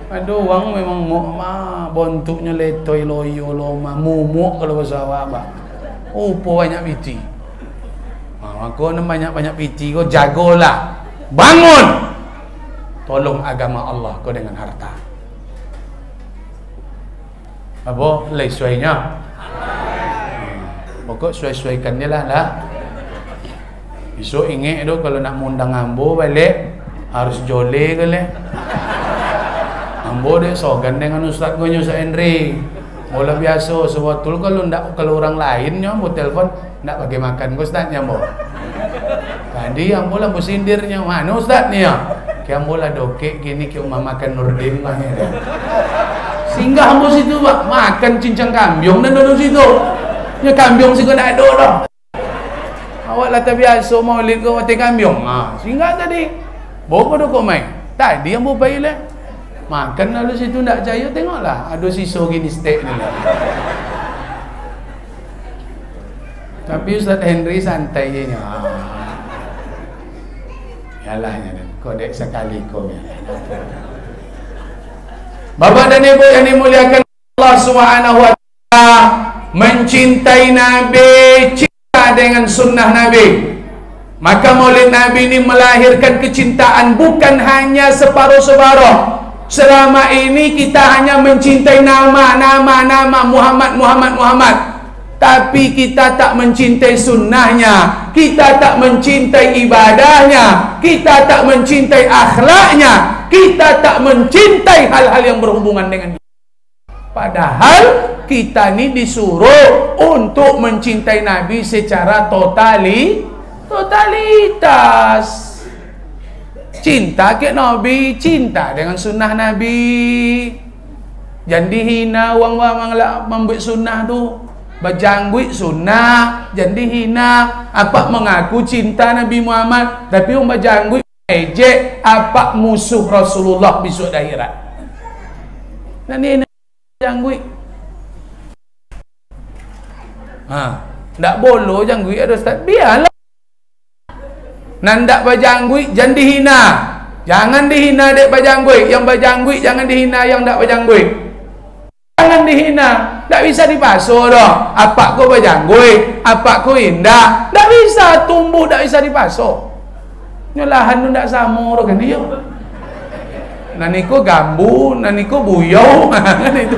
Ada orang memang bentuknya letoy loyo loma, mumuk kalau bahasa awak Pak. Rupa banyak piti. Kau nak banyak-banyak piti, kau jagalah. Bangun. Tolong agama Allah kau dengan harta. Apa? Sesuainya. Pokok sesuaikan dia lah. Besok ingat tu kalau nak mundang ambo balik harus jole ke le. Ambo dia sogan dengan ustaz ko nyo sa Henry. Mula biasa sebetul kalau orang lain nyo ambo telefon nak bagi makan ko ustaz nya ambo. Tadi ambo lah sindirnya, mana ustaz ni ya? Kaya ambo lah dokek gini ke umah makan Nurdin lah ni. Singgah ambo situ Pak, makan cincang kambiong dan duduk situ. Nya kambiong sih kau nak ada dah. Awak lah tak biasa maulid kau mati kambiong. Singgah tadi. Bawa kau duk main. Tadi ambo bayi lah. Makan lalu situ tak jaya, tengoklah ada sisa gini steak ni lah. Tapi Ustaz Henry santai je nya. Yalah kau dek sekali kau ya. Bapak dan Ibu yang dimuliakan Allah Subhanahu wa taala, mencintai Nabi, cinta dengan sunnah Nabi. Maka maulid Nabi ini melahirkan kecintaan bukan hanya separuh-separuh. Selama ini kita hanya mencintai nama Muhammad, tapi kita tak mencintai sunnahnya, kita tak mencintai ibadahnya, kita tak mencintai akhlaknya, kita tak mencintai hal-hal yang berhubungan dengan dia. Padahal kita ni disuruh untuk mencintai Nabi secara totalitas. Cinta ke Nabi, cinta dengan sunnah Nabi. Jangan dihina wang-wang membuat sunnah tu. Berjangguit sunnah, jangan dihina. Apa mengaku cinta Nabi Muhammad, tapi orang berjangguit ejek apa musuh Rasulullah besok akhirat. Dan dihina jangguit. Tak boleh jangguit ada ustaz. Biarlah. Nandak bajangguit jangan dihina. Jangan dihina dek bajangguit. Yang bajangguit jangan dihina yang tak bajangguit. Jangan dihina. Tak bisa dipasuh dah. Apa kau bajangguit, apa kau indah, tak bisa tumbuh, tak bisa dipasuh. Nyolahan tu tak sama dah kan dia. Naniko gambu, naniko buyau, kan itu.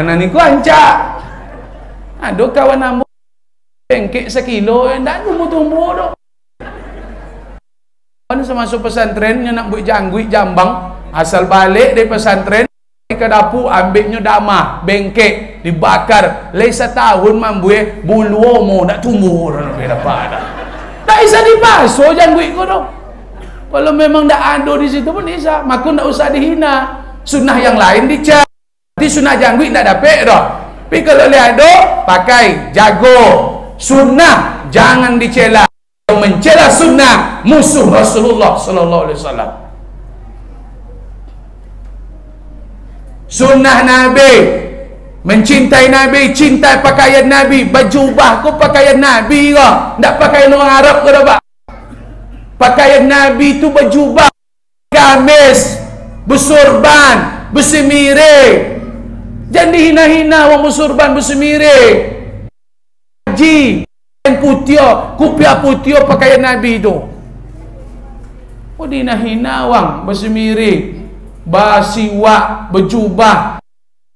Naniko ancak. Ada kawan ambo bengkek sekilo, tak tumbuh-tumbuh dah. Semasuk pesantrennya nak buat jangguit jambang, asal balik dari pesantren ke dapur ambilnya damah bengkek dibakar lesa tahun mambuye bulu mo nak tumbuh tak bisa dipasuh jangguit kau dong. Kalau memang tak ada di situ pun bisa, maka tak usah dihina. Sunnah yang lain dicap, nanti sunnah jangguit tak dapat dah. Tapi kalau lihat ada pakai jago sunnah, jangan dicela. Mencela sunnah musuh Rasulullah sallallahu alaihi wasallam. Sunnah Nabi, mencintai Nabi, cintai pakaian Nabi, berjubah kau pakaian Nabi ke, tak pakaian orang Arab ke dah Pak. Pakaian Nabi tu berjubah, gamis, bersorban, bersemire. Jangan dihina-hina orang bersurban bersemirik. Haji putih, kupiah putih pakaian Nabi tu. Oh, dihina-hina orang bersemirik, basiwak, berjubah.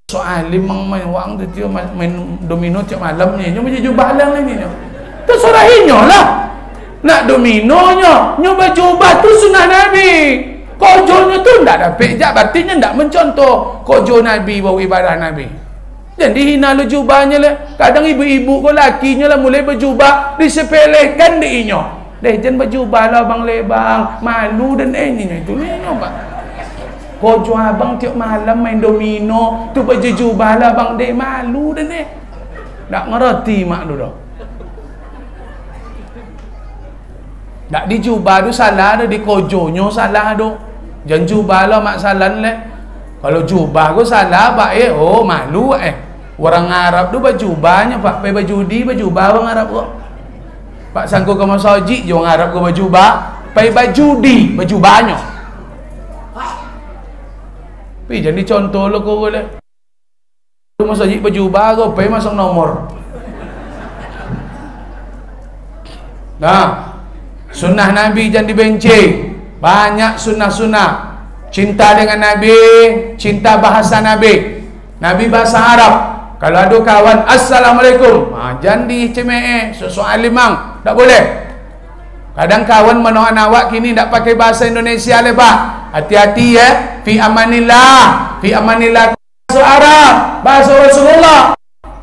Soal limang main wang tu dia main domino tiap malam ni. Nyo macam jubah lang lagi nyo. Tu sorahinyo lah. Nak domino nyo berjubah tu sunnah Nabi. Kojonyo tu ndak dapat jak, artinya ndak mencontoh kojo Nabi, bawa ibadah Nabi. Jangan dihina lu jubahnya lah. Kadang ibu-ibu ko lakinya lah mulai berjubah, disepelekan diinyo. Jangan berjubah lah bang lebang, malu dan ini itu nyo pak. Kojo abang tiap malam main domino, tu baju jubah lah bang deh, malu dan ndak ngerti mak lu dah. Ndak dijubah tu salah dah, di kojonyo salah tu. Jangan jubah lah mak salah le. Kalau jubah ko salah pak oh malu Orang Arab tu bajubahnya pak, pakai baju di bajubah orang Arab ko. Pak sangko ke masjid je orang Arab ko bajubah, pakai baju di bajubahnya. Pi jangan dicontoh lo ko boleh. Tu masjid bajubah ko, pakai masang nomor. Nah, sunnah Nabi jangan dibenci. Banyak sunnah-sunnah. Cinta dengan Nabi, cinta bahasa Nabi. Nabi bahasa Arab. Kalau ada kawan Assalamualaikum, jangan dicemeh soal limang, tak boleh. Kadang kawan menawan awak kini tak pakai bahasa Indonesia le pak. Hati-hati ya. Fi amanillah, fi amanillah bahasa Arab, bahasa Rasulullah.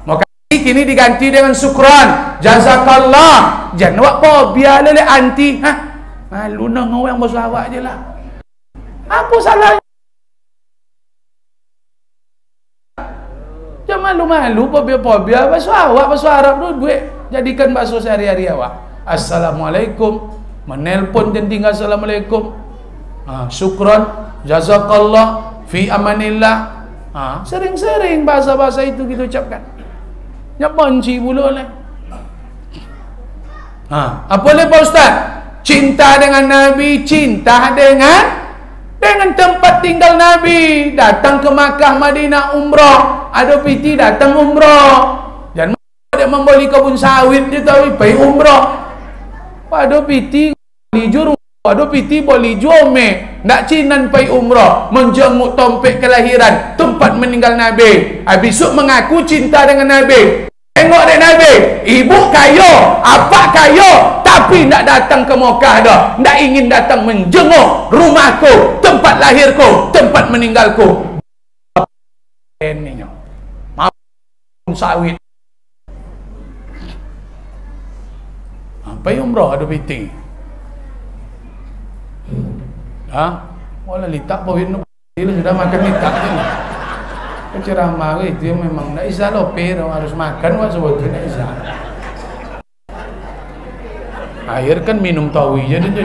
Maka kini diganti dengan syukran, jazakallah. Jangan awak po biar le anti. Malu nak ngawang bahasa awak je lah. Apa salahnya? Jangan malu-malu, pobia-pobia bahasa awak, bahasa Arab tu duit. Jadikan bahasa sehari-hari awak. Assalamualaikum, menelpon dan tinggal Assalamualaikum. Syukran, jazakallah, fi amanillah. Sering-sering bahasa-bahasa itu kita ucapkan. Nyak benci pula lah. Apa lagi Pak Ustaz? Cinta dengan Nabi, cinta dengan tempat tinggal Nabi. Datang ke Makkah, Madinah umrah, ada piti datang umrah. Jangan dia membeli kebun sawit dia tahu pergi umrah. Ada piti lijur, ada piti boleh jome. Nak cinan pergi umrah, menjenguk tompek kelahiran, tempat meninggal Nabi. Besok mengaku cinta dengan Nabi. Tengok dek Nabi, ibu kayo, apa kayo, tapi nak datang ke Mekah dah. Nak ingin datang menjenguk rumahku, tempat lahirku, tempat meninggalku. Ini maupun sawit. Apa yang umrah ada piti? Wala litak pawin no. Dia sudah makan litak je. Ceramah itu memang nak isa lope, harus makan wak sebetulnya isa. Air kan minum tawi je jadi.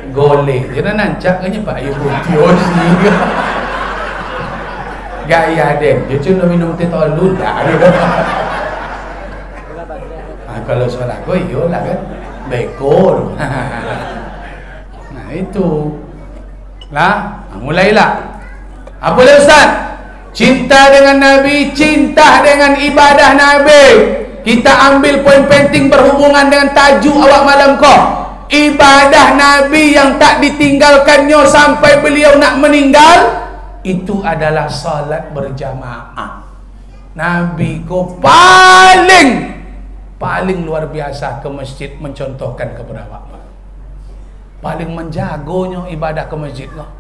Golek je dah nancak kanya Pak Ayu Putih ni. Gaya deh, dia cuma minum teh tolong dah. Kalau soal aku, iyalah kan, bekor. Nah itu, lah, mulailah. Apa boleh Ustaz? Cinta dengan Nabi, cinta dengan ibadah Nabi. Kita ambil poin penting berhubungan dengan tajuk awak malam kau. Ibadah Nabi yang tak ditinggalkannya sampai beliau nak meninggal. Itu adalah salat berjamaah. Nabi ko paling luar biasa ke masjid mencontohkan kepada awak. Paling menjagonya ibadah ke masjid lah.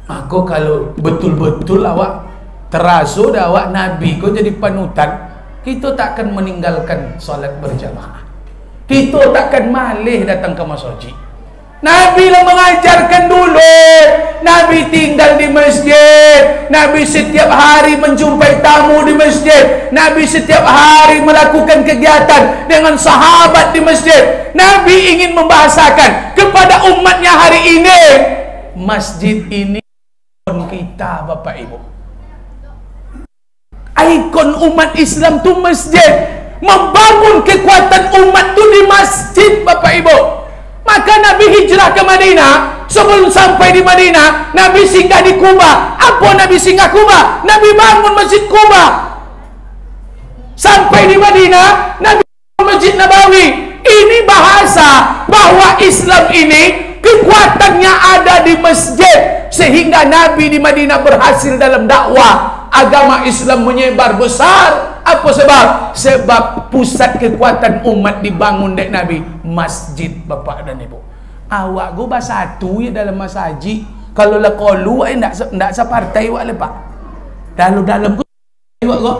Aku kalau betul-betul awak terasa dah awak Nabi ko jadi panutan, kita takkan meninggalkan salat berjamaah. Kita takkan malih datang ke masjid. Nabi lah mengajarkan dulu. Nabi tinggal di masjid. Nabi setiap hari menjumpai tamu di masjid. Nabi setiap hari melakukan kegiatan dengan sahabat di masjid. Nabi ingin membahasakan kepada umatnya hari ini, masjid ini pun kita Bapak Ibu. ikon umat Islam tu masjid. Membangun kekuatan umat tu di masjid, Bapak Ibu. Maka Nabi hijrah ke Madinah. Sebelum sampai di Madinah, Nabi singgah di Kuba. Apa Nabi singgah Kuba? Nabi bangun Masjid Kuba. Sampai di Madinah, Nabi bangun Masjid Nabawi. Ini bahasa bahwa Islam ini kekuatannya ada di masjid, sehingga Nabi di Madinah berhasil dalam dakwah. Agama Islam menyebar besar. Apa sebab? Sebab pusat kekuatan umat dibangun dek Nabi, masjid, Bapak dan Ibu. Awak go basatu ya dalam masjid. Kalau la qalu ndak separtai awak lepak. Dalam go awak go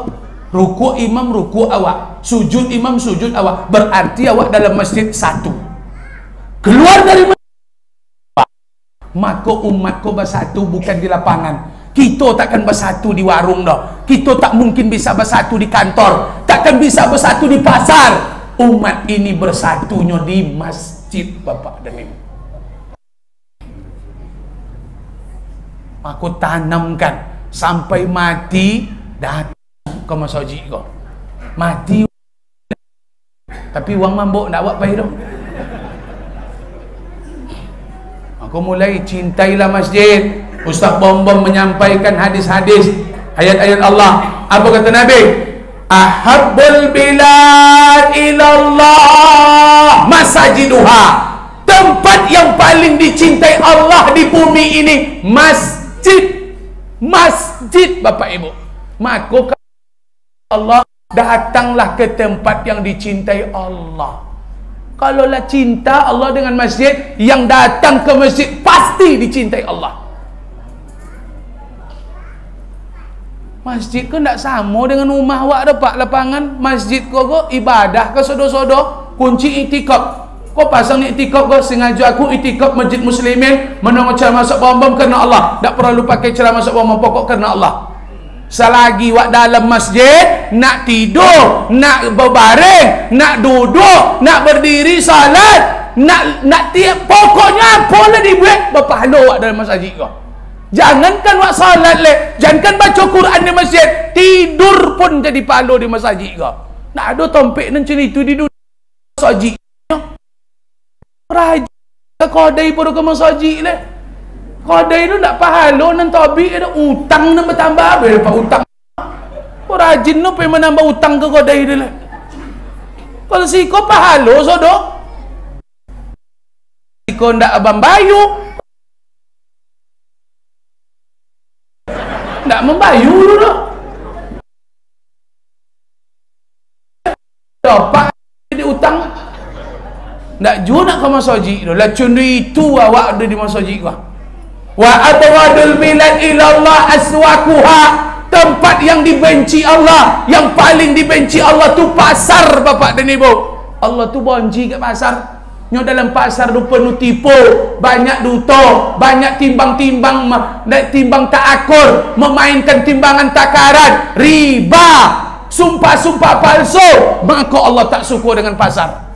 ruku imam ruku awak, sujud imam sujud awak. Berarti awak dalam masjid satu. Keluar dari masjid, maka umat ko bersatu bukan di lapangan. Kita takkan bersatu di warung dah. Kita tak mungkin bisa bersatu di kantor. Takkan bisa bersatu di pasar. Umat ini bersatunya di masjid, Bapak dan Ibu. Aku tanamkan sampai mati datang ke masjid kau. Mati tapi uang mambuk nak buat baik dong. Aku mulai cintailah masjid. Ustaz Bom-Bom menyampaikan hadis-hadis, ayat-ayat Allah. Apa kata Nabi? Ahabbul bilad ilallah masajiduha. Tempat yang paling dicintai Allah di bumi ini masjid. Masjid, Bapak Ibu. Maka Allah, datanglah ke tempat yang dicintai Allah. Kalaulah cinta Allah dengan masjid, yang datang ke masjid pasti dicintai Allah. Masjid ke tak sama dengan rumah awak dapat lapangan. Masjid kau ibadah ke sodo-sodo, kunci itikaf. Kau pasang ni itikaf kau, sengaja aku itikaf masjid muslimin, mendengar ceramah masuk Bom-Bom kerana Allah. Tak perlu pakai ceramah masuk Bom-Bom, pokok kerana Allah. Selagi wak dalam masjid, nak tidur, nak berbaring, nak duduk, nak berdiri salat, nak tiap, pokoknya apa lah dibuat berpahala wak dalam masjid kau. Jangankan wak salat le, jangankan baca Quran di masjid, tidur pun jadi pahala di masjid kau. Nak ada tompek nan cerita di masjid. Raja kodai pun ke masjid le. Kodai tu nak pahala nan tobik ada utang nan bertambah habis dapat utang. Kau rajin tu pergi menambah utang ke kodai dia le. Kalau si kau pahala sodo. Si kau ndak abang bayu, tak membayu dulu dapat di utang tak jauh nak ke masjid tu lah. Cundu itu awak ada di masjid kau. Wa abghadul bilad ilallah aswaquha. Tempat yang dibenci Allah, yang paling dibenci Allah tu pasar, Bapak dan Ibu. Allah tu bonci kat pasar. Nyo dalam pasar tu penuh tipu, banyak duto, banyak timbang-timbang, timbang tak akur, memainkan timbangan takaran, riba, sumpah-sumpah palsu. Maka Allah tak suka dengan pasar.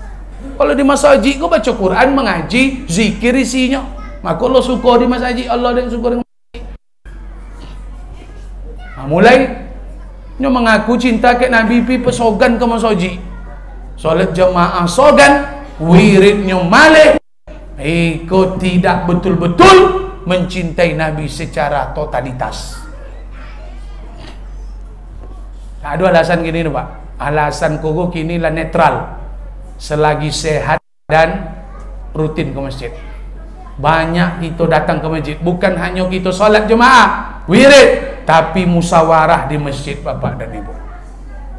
Kalau di masjid kau baca Quran, mengaji, zikir isinya, maka Allah suka di masjid. Allah dan suka dengan masjid. Mulai nyo mengaku cinta ke Nabi, pi pesogan ke masjid, solat jamaah sogan, wiridnya malih. Kau tidak betul-betul mencintai Nabi secara totalitas. Ada alasan gini nih Pak. Alasan koko kini lah netral, selagi sehat dan rutin ke masjid. Banyak kita datang ke masjid, bukan hanya kita solat jemaah wirid, tapi musyawarah di masjid, Bapak dan Ibu.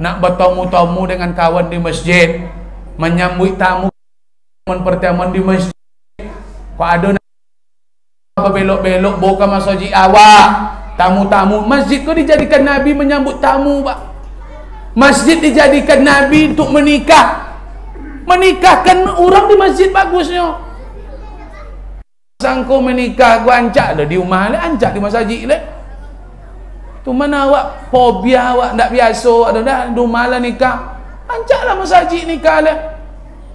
Nak bertemu-temu dengan kawan di masjid, menyambut tamu pertemuan di masjid. Kau ada apa belok-belok bawa ke masjid awak, tamu-tamu masjid kau dijadikan Nabi menyambut tamu, Pak. Masjid dijadikan Nabi untuk menikah, menikahkan orang di masjid. Bagusnya sangko menikah gua ancak le di rumah le, ancak di masjid le. Tu mana awak fobia, awak tak biasa, ada dah di rumah lah nikah, ancaklah masjid nikah le.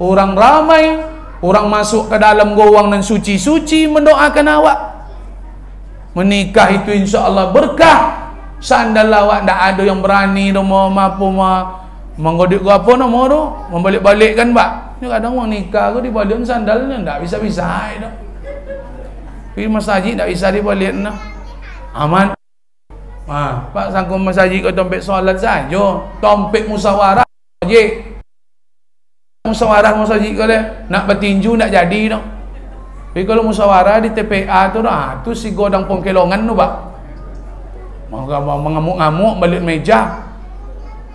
Orang ramai, orang masuk ke dalam gowang dan suci-suci mendoakan awak. Menikah itu insya Allah berkah. Sandal lawak tak ada yang berani dah mau apa menggodik gua apa nama tu membalik-balik kan pak. Ni kadang orang nikah tu dibalik sandalnya tak bisa-bisa dah. Pergi masjid tak bisa dibalik dah. Aman. Pak sangkum masjid kau tompek solat saja. Tompek musyawarah je. Musyawarah masjid kau le nak bertinju nak jadi dah. Tapi kalau musyawarah di TPA tu dah tu si godang pongkelongan tu pak. Mengamuk-ngamuk balik meja.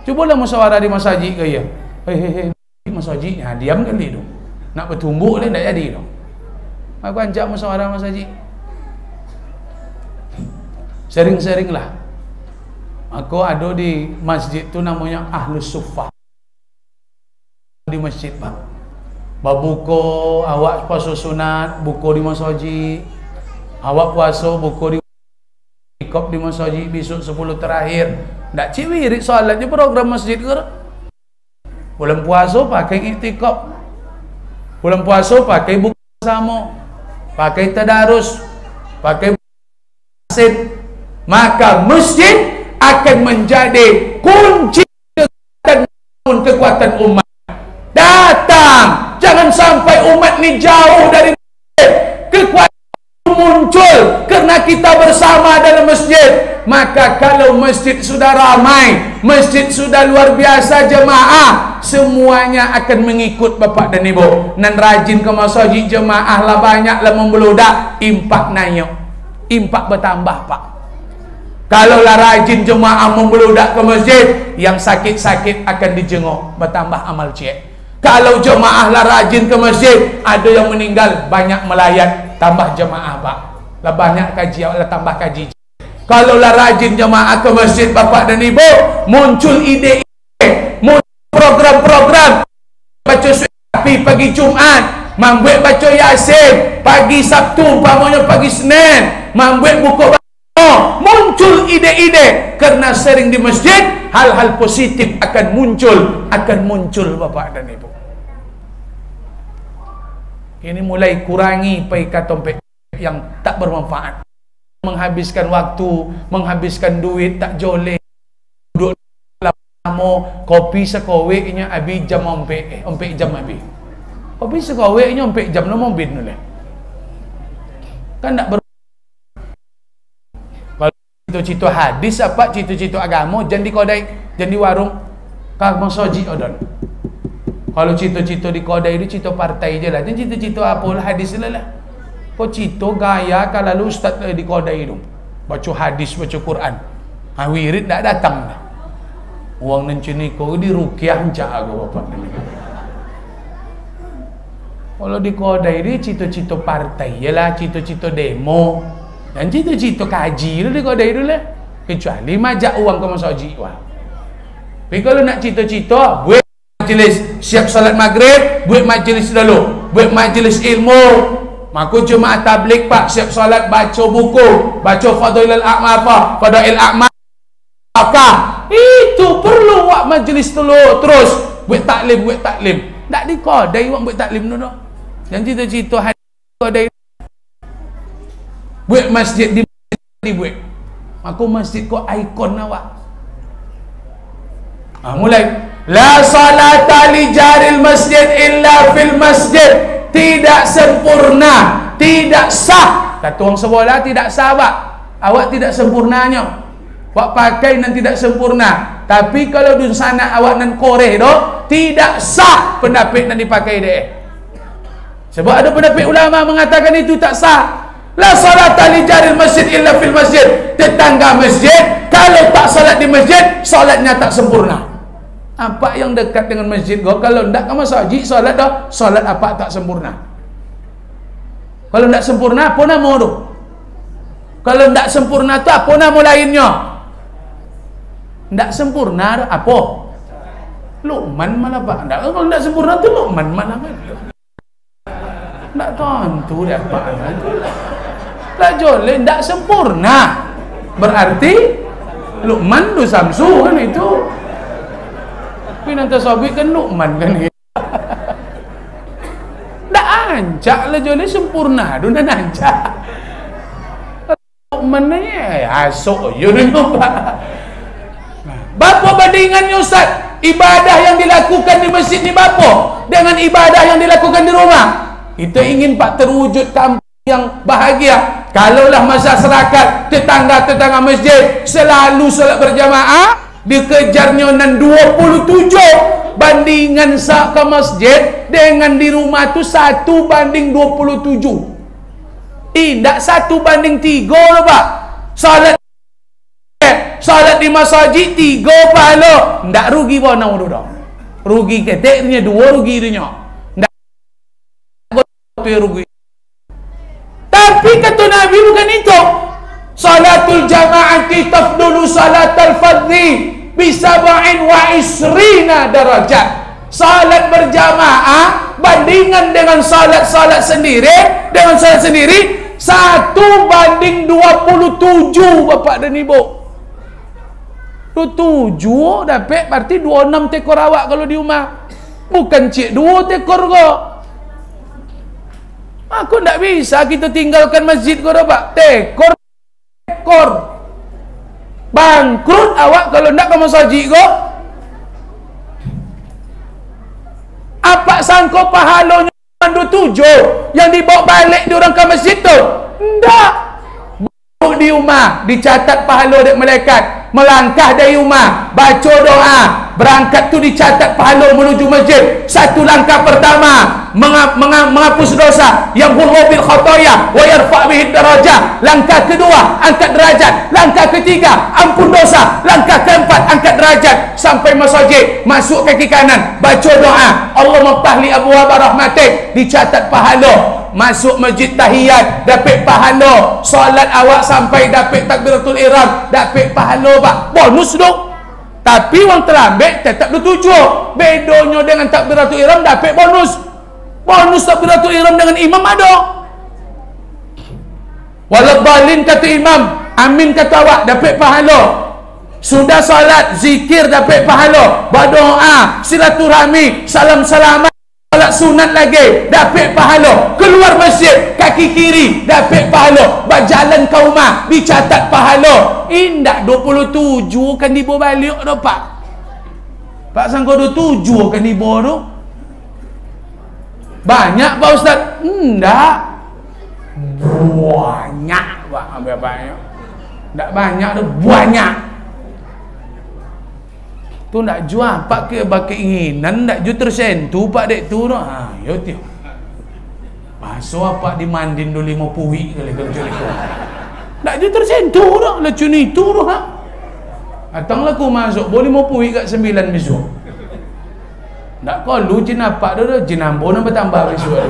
Cubalah musyawarah di masjid ke ya. Hei masjid ya diam kali tu. Nak bertumbuk ni tak jadi tu. Aku ajak musyawarah masjid. Sering-seringlah. Aku ada di masjid tu namanya Ahlus Suffah. Di masjid pak. Babuko awak puasa sunat buku di masjid. Awak puasa buku di ikop di masjid besok 10 terakhir. Tak cik wirid solat je program masjid ke? Bulan puasa pakai iktikaf. Bulan puasa pakai buku sama. Pakai tadarus. Pakai asid. Maka masjid akan menjadi kunci kekuatan umat. Datang. Jangan sampai umat ni jauh dari masjid. Kekuatan muncul karena kita bersama dalam masjid. Maka kalau masjid sudah ramai, masjid sudah luar biasa jemaah, semuanya akan mengikut bapak dan ibu. Nan rajin ke masjid jemaah lah banyak lah membeludak, impak naik, impak bertambah pak. Kalau lah rajin jemaah membeludak ke masjid, yang sakit-sakit akan dijenguk, bertambah amal cik. Kalau jemaah lah rajin ke masjid, ada yang meninggal, banyak melayat, tambah jemaah pak. Lah banyak kaji, lah tambah kaji. Kalau lah rajin jemaah ke masjid bapak dan ibu, muncul ide-ide, muncul program-program. Baca suci pagi Jumaat, membuat baca Yasin pagi Sabtu, umpamanya pagi Senin, membuat buku baca. Muncul ide-ide karena sering di masjid, hal-hal positif akan muncul bapak dan ibu. Ini mulai kurangi paikat tompek yang tak bermanfaat, menghabiskan waktu, menghabiskan duit tak joleh, duduk lama, kopi sekoweknya habis jam ompek jam habis. Kopi sekoweknya ompek jam no mobil noleh. Kan tak ber cito-cito hadis apa cito-cito agama jangan di kodai, jangan di warung kag masjid odon. Kalau cito-cito di kodai itu cito partai je lah, jangan cito-cito apalah hadis lah. Kau cito gaya kalau ustaz di kodai itu baca hadis, baca Quran, wirid tak datang dah. Uang nencini kau di rukyah cak aku bapak. Kalau di kodai itu cito-cito partai je lah, cito-cito demo. Dan cita-cita kaji tu dia kodai dulu lah. Kecuali majak uang ke masjid wah. Tapi kalau nak cita-cita, buat majlis siap salat maghrib, buat majlis dulu, buat majlis ilmu. Maka jemaah tabligh pak siap salat baca buku, baca Fadailul A'mal apa, Fadail A'mal. Maka itu perlu buat majlis dulu terus buat taklim. Tak di kodai buat taklim dulu. Dan cita-cita hadis kodai buat masjid dibuat. Aku masjid kau ikon awak. Mulai la salata li jaril masjid illa fil masjid. Tidak sempurna, tidak sah. Kata orang sebelah tidak sah pak. Awak tidak sempurnanya. Awak pakai dan tidak sempurna. Tapi kalau di sana awak nan koreh doh, tidak sah pendapat nan dipakai deh. Sebab ada pendapat ulama mengatakan itu tak sah. La salata li jaril masjid illa fil masjid. Tetangga masjid kalau tak salat di masjid, salatnya tak sempurna. Apa yang dekat dengan masjid kau, kalau ndak ke masjid salat dah, salat apa tak sempurna. Kalau ndak sempurna apa nama tu? Kalau ndak sempurna tu apa nama lainnya? Ndak sempurna apa? Luqman malah pak. Ndak, kalau ndak sempurna tu Luqman malah kan. Ndak tentu dia apa tu. Lah joleh ndak sempurna. Berarti Luqman tu Samsu kan itu. Tapi nanti sobik kan Luqman kan. Ndak ancak lah joleh sempurna tu dan ancak. mana asuk je Pak. Berapa bandingannya Ustaz? Ibadah yang dilakukan di masjid ni berapa dengan ibadah yang dilakukan di rumah? Kita ingin Pak terwujud kampung yang bahagia. Kalaulah masyarakat tetangga-tetangga masjid selalu solat berjamaah, dikejarnya nan 27 bandingan sak ke masjid dengan di rumah tu 1:27. Tidak 1:3 loh Pak. Salat di masjid 3 pahala. Ndak rugi pun nak dah. Rugi keteknya 2 rugi dia. Ndak rugi. Tapi kata Nabi bukan itu. Salatul jama'ati tafdulu salatul fardhi bi 27 darajat. Salat berjamaah bandingan dengan salat-salat sendiri, dengan salat sendiri 1:27 bapak dan ibu. 27 dapat berarti 26 tekor awak kalau di rumah. Bukan cik 2 tekor kok. Aku tak bisa kita tinggalkan masjid kau Pak. Tekor. Bangkrut awak kalau nak ke masjid kau. Apa sangka pahalanya 27 yang dibawa balik diorang ke masjid tu? Tidak. Di rumah dicatat pahala dari malaikat, melangkah dari rumah baca doa, berangkat tu dicatat pahala menuju masjid. Satu langkah pertama menghapus dosa, yang hulwa bil khotoya wa yarfa' bihi darajah. Langkah kedua angkat derajat, langkah ketiga ampun dosa, langkah keempat angkat derajat. Sampai masjid, masuk kaki kanan, baca doa, Allahumma ftahli abwaab rahmatik, dicatat pahala. Masuk masjid tahiyat dapat pahala. Solat awak sampai dapat takbiratul ihram dapat pahala Pak. Bonus dong. Tapi orang terlambat tetap 27. Bedanya dengan takbiratul ihram dapat bonus. Bonus takbiratul ihram dengan imam ada. Waladhdallin kata imam, amin kata awak dapat pahala. Sudah solat zikir dapat pahala. Berdoa, silaturahmi, salam-salaman, salat sunat lagi dapat pahala. Keluar masjid kaki kiri dapat pahala. Berjalan ke rumah dicatat pahala. Indak 27 kan dibawa balik dah Pak. Pak sangka 27 kan dibawa tu. Banyak Pak Ustaz? Indak. Banyak Pak. Banyak. Indak banyak tu, banyak. Tu nak jual pak ke keinginan nak jual tersentuh pak dek tu dah. Ha, yo tio. Pasal apa dimandin dulu 50 kali kalau curi tu. Nak jual tersentuh dah lah cuni tu dah. Ha. Atang aku masuk boleh 50 kat 9 besok. Nak kau lu jin apa dah jin ambo nak bertambah besok.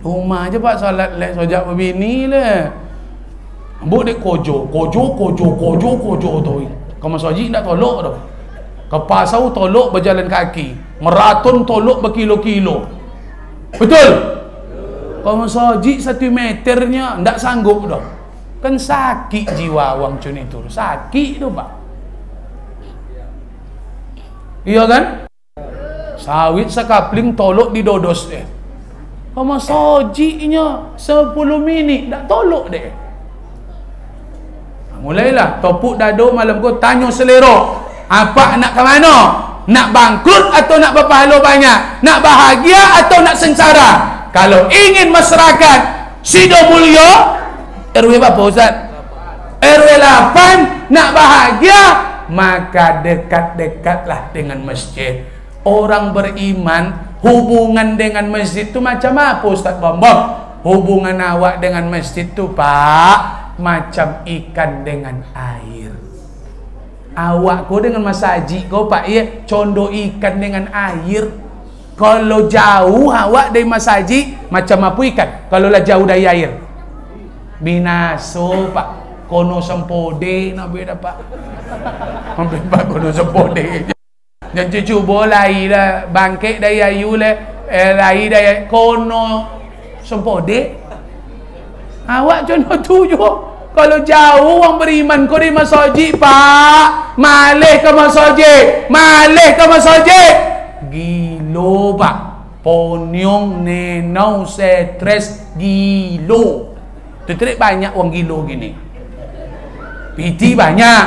Rumah aja pak solat lek sojak berbini lah. Ambok dek kojo tu. Kau masjid nak tolok tu. Ke pasau tolok berjalan kaki. Meraton tolok berkilo-kilo. Betul? Kau masjid 1 meternya ndak sanggup dah. Kan sakit jiwa wang cun itu. Sakit tu Pak. Iya kan? Sawit sekapling tolok di dodos deh. Kau masjidnya 10 minit ndak tolok deh. Mulailah topuk dado malam kau tanya selera. Apa nak ke mana? Nak bangkrut atau nak berpahala banyak? Nak bahagia atau nak sengsara? Kalau ingin masyarakat Sido Mulyo RW berapa Ustaz? RW 8 nak bahagia, maka dekat-dekatlah dengan masjid. Orang beriman hubungan dengan masjid tu macam apa Ustaz Bambang? Hubungan awak dengan masjid tu Pak macam ikan dengan air. Awak kau dengan masjid kau Pak ya condong ikan dengan air. Kalau jauh awak dari masjid macam apa ikan? Kalau lah jauh dari air binaso Pak. Kono sempode nak beda Pak. Hampir Pak kono sempode. Jangan cuba lari lah bangkit dari ayu lah lari dari kono sempode. Awak contoh tu juga. Kalau jauh orang beriman kau di masjid Pak, malih ke masjid, malih ke masjid. Gilo Pak. Ponyong nenau stres gilo. Terus banyak orang gilo gini. PT banyak.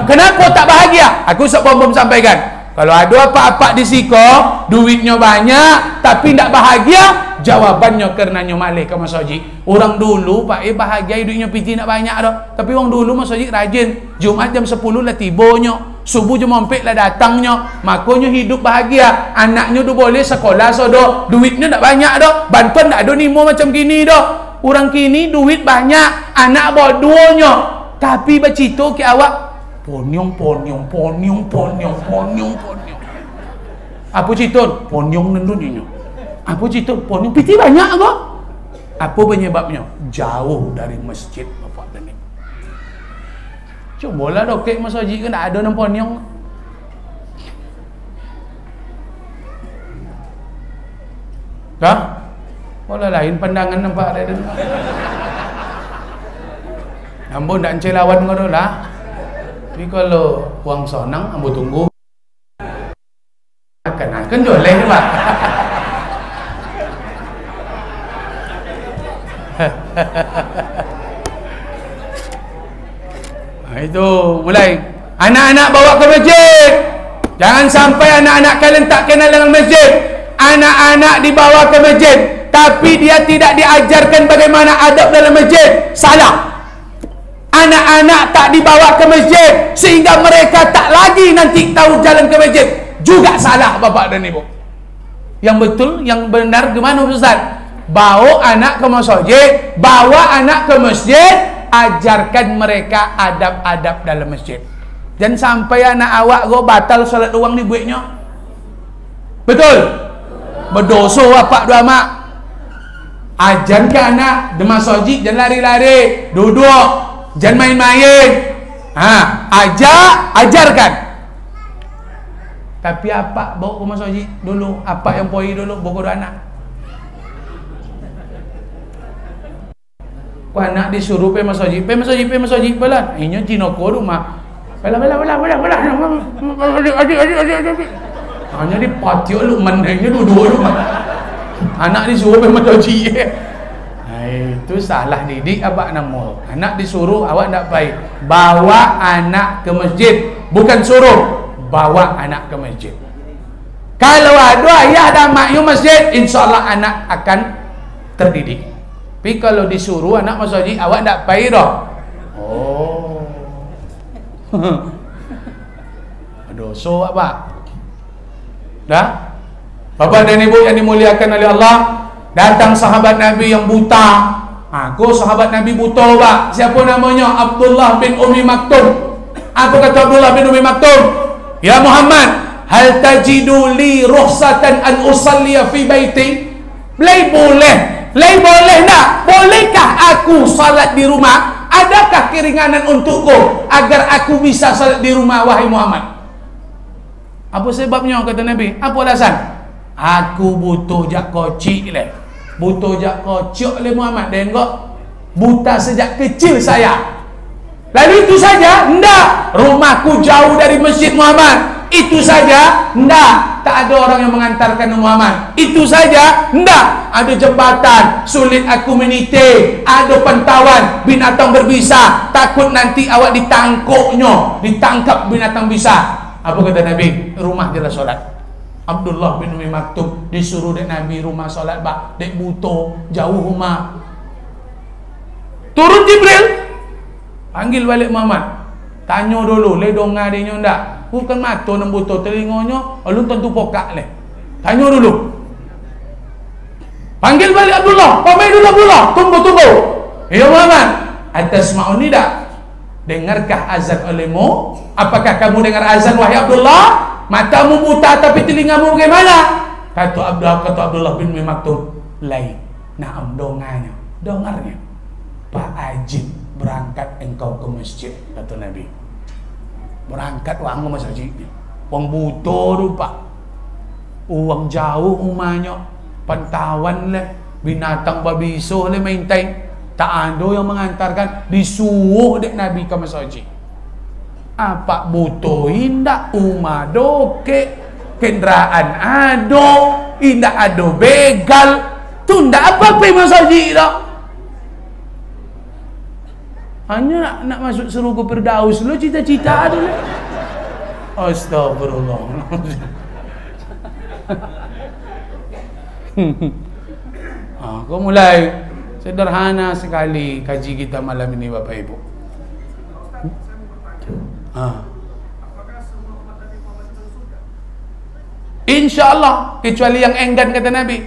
Kenapa tak bahagia? Aku sebelum sampaikan. Kalau ada apa-apa di siko, duitnya banyak, tapi tak bahagia, jawabannya karenanya malih ke Mas Haji. Orang dulu Pak bahagia duitnya PT nak banyak dah. Tapi orang dulu Mas Haji rajin. Jumat jam 10 lah tibanya. Subuh jam 4 lah datangnya. Makanya hidup bahagia. Anaknya tu boleh sekolah sodo. Duitnya tak banyak dah. Bantuan tak ada nimo macam gini dah. Orang kini duit banyak, anak bodohnya. Tapi bacito ke awak ponyong. Apa cerita? Ponyong nendunya. Apa cerita? Ponyong piti banyak kok. Apa penyebabnya? Jauh dari masjid bapak dan ibu. Cubalah dokek Mas Haji kan tak ada nang ponyong. Dah? Bola lain pandangan nampak ada. Ambo ndak enceh lawan ngono lah. Tapi kalau uang sonang ambo tunggu. Akan joleh Pak. Nah, itu mulai anak-anak bawa ke masjid. Jangan sampai anak-anak kalian tak kenal dengan masjid. Anak-anak dibawa ke masjid tapi dia tidak diajarkan bagaimana adab dalam masjid. Salah. Anak-anak tak dibawa ke masjid sehingga mereka tak lagi nanti tahu jalan ke masjid. Juga salah bapak dan ibu. Yang betul, yang benar gimana Ustaz? Bawa anak ke masjid, bawa anak ke masjid, ajarkan mereka adab-adab dalam masjid. Jangan sampai anak awak go batal solat uang di buiknya. Betul? Berdosa bapak dua mak. Ajar ke anak di masjid jangan lari-lari, duduk. Jangan main-main. Ajarkan. Tapi apa bawa ke masjid dulu? Apa yang poi dulu bawa anak? Ku anak disuruh masjid pelan. Ini jinoko rumah. Pelan. Adik. Hanya di patio lu menengnya duduk rumah. Anak disuruh masjid. Itu salah didik apa nama. Anak disuruh awak tak baik. Bawa anak ke masjid, bukan suruh. Bawa anak ke masjid. Kalau ada ayah dan maknya masjid, insyaAllah anak akan terdidik. Tapi kalau disuruh anak masjid, awak tak baik dah. Oh. Dosa apa? Dah? Bapak dan Ibu yang dimuliakan oleh Allah, datang sahabat Nabi yang buta. Aku sahabat Nabi buta pak. Siapa namanya? Abdullah bin Umi Maktum. Apa kata Abdullah bin Umi Maktum? Ya Muhammad, hal tajidu li rukhsatan an usalliya fi baiti? Boleh tak? Bolehkah aku salat di rumah? Adakah keringanan untukku agar aku bisa salat di rumah wahai Muhammad? Apa sebabnya kata Nabi? Apa alasan? Aku butuh jak kocik leh. Butuh jak kocok oleh Muhammad. Tengok, buta sejak kecil saya. Lalu itu saja? Enggak. Rumahku jauh dari masjid Muhammad. Itu saja? Enggak. Tak ada orang yang mengantarkan Muhammad. Itu saja? Enggak. Ada jembatan, sulit aku meniti. Ada pantauan, binatang berbisa. Takut nanti awak ditangkap binatang bisa. Apa kata Nabi? Rumah jelas solat. Abdullah bin Umi Maktum disuruh dek Nabi rumah solat bak dek buto jauh rumah. Turun Jibril, panggil balik Muhammad. Tanya dulu, le donga dia ndak? Bukan mata nang buto telingonya, alun tentu pokak le. Tanya dulu. Panggil balik Abdullah, pamai dulu Abdullah, tunggu. Ya Muhammad, atasma'uni dak? Dengarkah azan olehmu? Apakah kamu dengar azan wahai Abdullah? Matamu buta tapi telingamu bagaimana? Kata Abdullah bin Umi Maktum, lain. Naam dengarnya. Pak Ajib, berangkat engkau ke masjid, kata Nabi. Berangkat wang ke masjid. Wang buta rupa. Uang jauh umanya. Pantauan le, binatang babiso le maintain. Tak ada yang mengantarkan, disuruh dek Nabi ke masjid. Apa butuh indak umadoke kendaraan ado Indak ada begal. Tu ndak apa-apa masjid dah. Hanya nak masuk surga Firdaus lu cita-cita dulu. Astagfirullah. Kau mulai sederhana sekali kaji kita malam ini Bapak Ibu. InsyaAllah, kecuali yang enggan kata Nabi.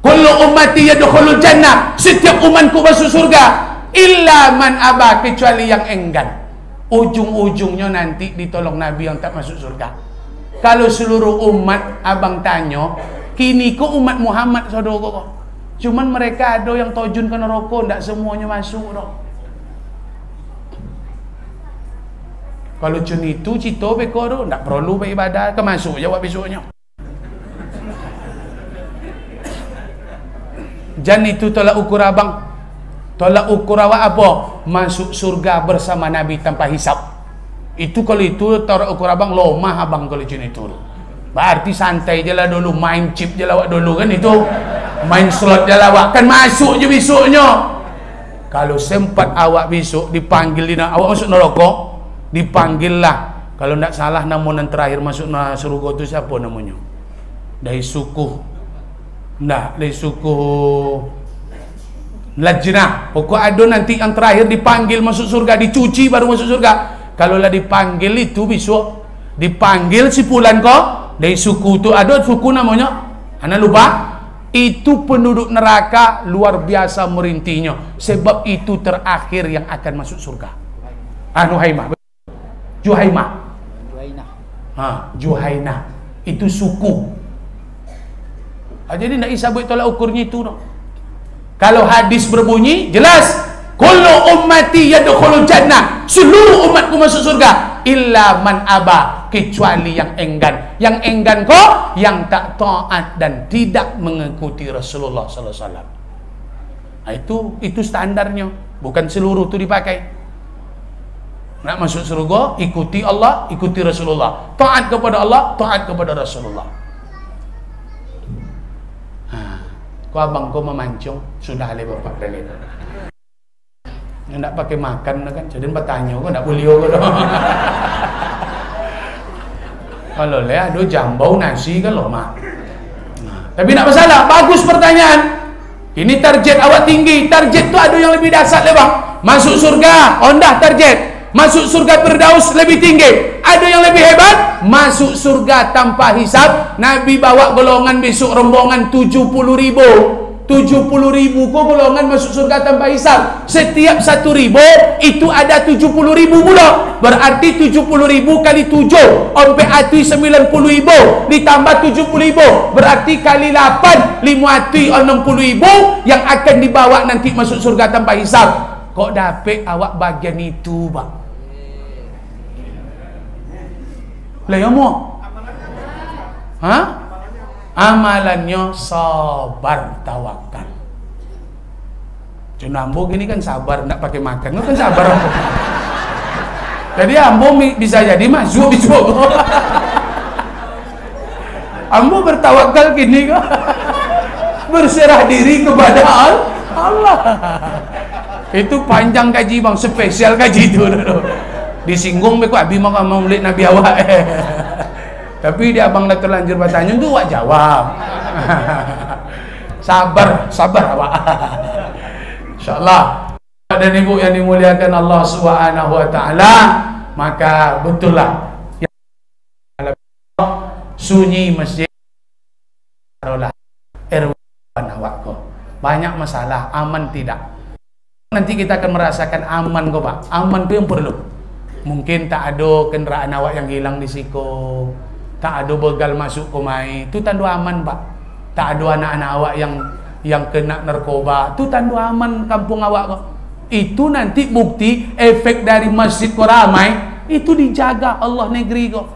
Kullu ummati yadkhulul jannah, setiap umatku masuk surga, illa man aba, kecuali yang enggan. Ujung-ujungnya nanti ditolong Nabi yang tak masuk surga. Kalau seluruh umat abang tanya, kini ko umat Muhammad saudara kok. Cuman mereka ada yang tojun ke neraka, ndak semuanya masuk dah. Kalau cun itu cito beko tu ndak perlu beribadah ke masuk jawab besoknya. Jan itu tolak ukur abang. Tolak ukur awak apa? Masuk surga bersama Nabi tanpa hisap. Itu kalau itu tolak ukur abang lomah abang kalau cun itu. Berarti santai je lah dulu, main chip je lah awak dulu kan itu. Main slot je lah awak, kan masuk je besoknya. Kalau sempat awak besok dipanggil awak masuk neraka, dipanggil lah. Kalau tidak salah namun yang terakhir masuk surga itu siapa namanya? Dari suku Lajnah. Pokok ada nanti yang terakhir dipanggil masuk surga, dicuci baru masuk surga. Kalau lah dipanggil itu besok dipanggil si Fulan kok dari suku itu, ada suku namanya ana lupa. Itu penduduk neraka luar biasa merintihnya, sebab itu terakhir yang akan masuk surga. Juhainah itu suku. Jadi tidak bisa buat tolak ukurnya itu no. Kalau hadis berbunyi jelas, kullu ummati yadkhulul jannah, seluruh umatku masuk surga, illa man aba, kecuali yang enggan. Yang enggan kok yang tak taat dan tidak mengikuti Rasulullah sallallahu alaihi wasallam. Nah, itu standarnya, bukan seluruh itu dipakai. Nak masuk surga, ikuti Allah, ikuti Rasulullah. Taat kepada Allah, taat kepada Rasulullah. Kau abang kau memancung, sudah le bapak dan itu. Nak pakai makan kan, jadi bertanya kau nak boleh kau dong. Kalau le ada jambau nasi kan loh mak. Tapi nak masalah, bagus pertanyaan. Ini target awak tinggi, target tu ada yang lebih dasar le bang. Masuk surga, ondah target. Masuk surga Firdaus lebih tinggi. Ada yang lebih hebat, masuk surga tanpa hisab. Nabi bawa golongan besok rombongan 70.000. 70.000 kok golongan masuk surga tanpa hisab. Setiap 1.000 itu ada 70.000 pula. Berarti 70.000 kali 7 sampai hati 90.000 ditambah 70.000 berarti kali 8 560.000 yang akan dibawa nanti masuk surga tanpa hisab. Kok dapet awak bagian itu, Pak? Leyomo. Amalannya sabar tawakal. Cuma ambo gini kan sabar, nak pakai makan, kan sabar ambo. Jadi ambo bisa jadi masuk besok. Ambo bertawakal gini kok. Berserah diri kepada Allah. Itu panjang kaji bang, spesial kaji itu. Disinggung beku abi mau melihat Nabi awak. Tapi dia abang dah terlanjur bertanya tu awak jawab. sabar awak. Insyaallah. Dan ibu yang dimuliakan Allah Subhanahu wa taala, maka betul lah sunyi masjid taruhlah erwan awak kok. Banyak masalah, aman tidak. Nanti kita akan merasakan aman kok Pak. Aman itu yang perlu. Mungkin tak ada kendaraan awak yang hilang di siko, tak ada begal masuk komai, itu tanda aman Pak. Tak ada anak-anak awak yang kena narkoba, itu tanda aman kampung awak kok. Itu nanti bukti efek dari masjid kok ramai, itu dijaga Allah negeri kok.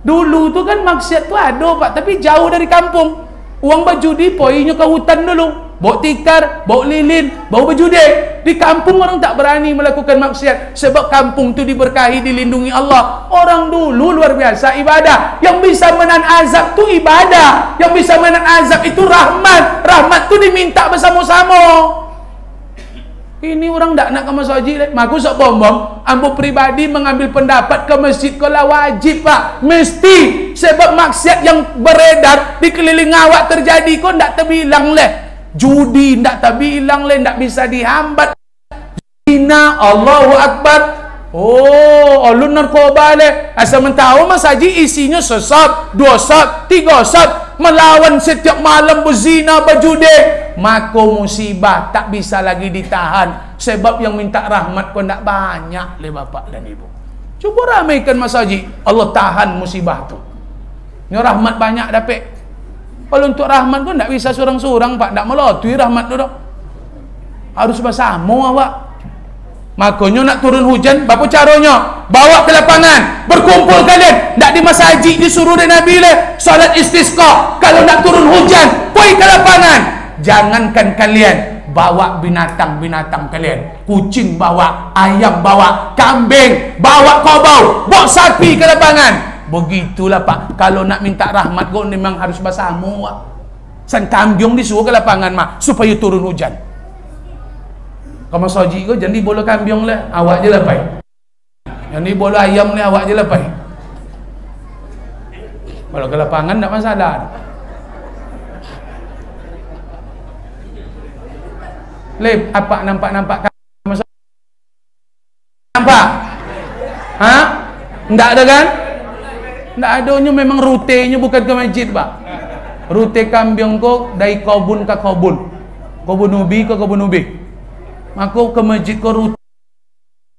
Dulu tu kan maksiat tu ada Pak, tapi jauh dari kampung. Uang baju di poinya ke hutan dulu. bau tikar, bau lilin, bau berjudi. Di kampung orang tak berani melakukan maksiat sebab kampung tu diberkahi, dilindungi Allah. Orang dulu luar biasa ibadah. Yang bisa menahan azab tu ibadah, yang bisa menahan azab itu rahmat. Rahmat tu diminta bersama-sama. Ini orang tak nak ke masjid. Maku sok bom-bom. Ambo pribadi mengambil pendapat ke masjid kalau wajib pak. Mesti. Sebab maksiat yang beredar di keliling awak terjadi kau tak terbilang leh. Judi tak terbilang leh. Tak bisa dihambat. Zina. Allahu Akbar. Oh, alun narkoba leh. Asal mentau masjid isinya sesat, 2 sat, 3 sat. Melawan setiap malam berzina, berjudi. Maka musibah tak bisa lagi ditahan. Sebab yang minta rahmat kau tak banyak le bapak dan ibu. Cuba ramaikan masjid, Allah tahan musibah tu. Ni rahmat banyak dapat. Kalau untuk rahmat kau tak bisa seorang-seorang pak, tak melatui rahmat tu dah. Harus bersama awak. Makanya nak turun hujan, apa caranya? Bawa ke lapangan, berkumpul kalian. Tak di masjid disuruh dari Nabi le, solat istisqa. Kalau nak turun hujan, pergi ke lapangan. Jangankan kalian bawa binatang-binatang kalian, kucing bawa, ayam bawa, kambing bawa, kobau, bawa sapi ke lapangan. Begitulah pak. Kalau nak minta rahmat kau memang harus bersama. San kambing disuruh ke lapangan mah supaya turun hujan. Kamu soji kau jadi bola kambing lah, awak je lah pai. Jadi bola ayam ni awak je lah pai. Kalau ke lapangan tak masalah. Lep, apa nampak-nampak nampak? Ha? Enggak ada kan? Enggak adanya, memang rutenya bukan ke masjid, Pak. Rute kambing kau dari kebun ke kebun. Kebun ubi ke kebun ubi. Maka ke masjid kau rute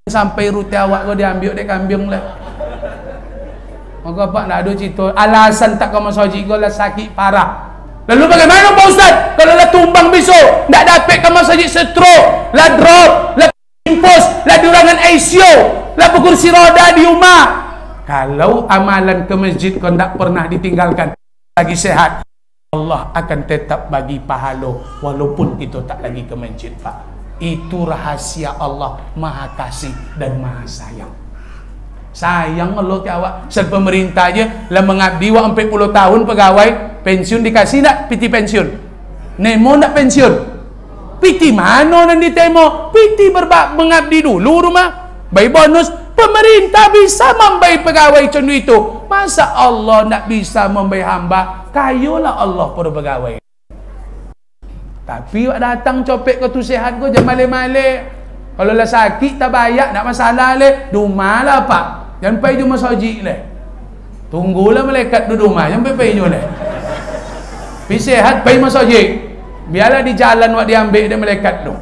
sampai rute awak kau diambil dek kambing lah. Maka Pak enggak ada cerita alasan tak ke masjid kau lah sakit parah. Lalu bagaimana Pak Ustaz? Kalau lah tumbang besok, tak dapat ke masjid stroke, lah drop, lah impos, lah durangan ICU, lah berkursi roda di rumah. Kalau amalan ke masjid kau tak pernah ditinggalkan, lagi sehat, Allah akan tetap bagi pahala walaupun kita tak lagi ke masjid, Pak. Itu rahasia Allah Maha Kasih dan Maha Sayang. Sayang Allah ke awak. Sel pemerintah je lah mengabdi wak 40 tahun pegawai, pensiun dikasih tak piti pensiun. Nemo nak pensiun. Piti mana nanti temo? Piti mengabdi dulu rumah. Bayi bonus, pemerintah bisa membayar pegawai contoh itu. Masa Allah nak bisa membayar hamba? Kayolah Allah pada pegawai. Tapi wak datang copek kau tu sehat kau jangan male-male. Kalau lah sakit tak bayar tak masalah le. Rumah lah Pak. Jangan pergi jumpa masjid le. Tunggulah malaikat duduk rumah. Jangan pergi le. Pergi sehat pergi masjid. Biarlah di jalan wak diambil dia malaikat tu.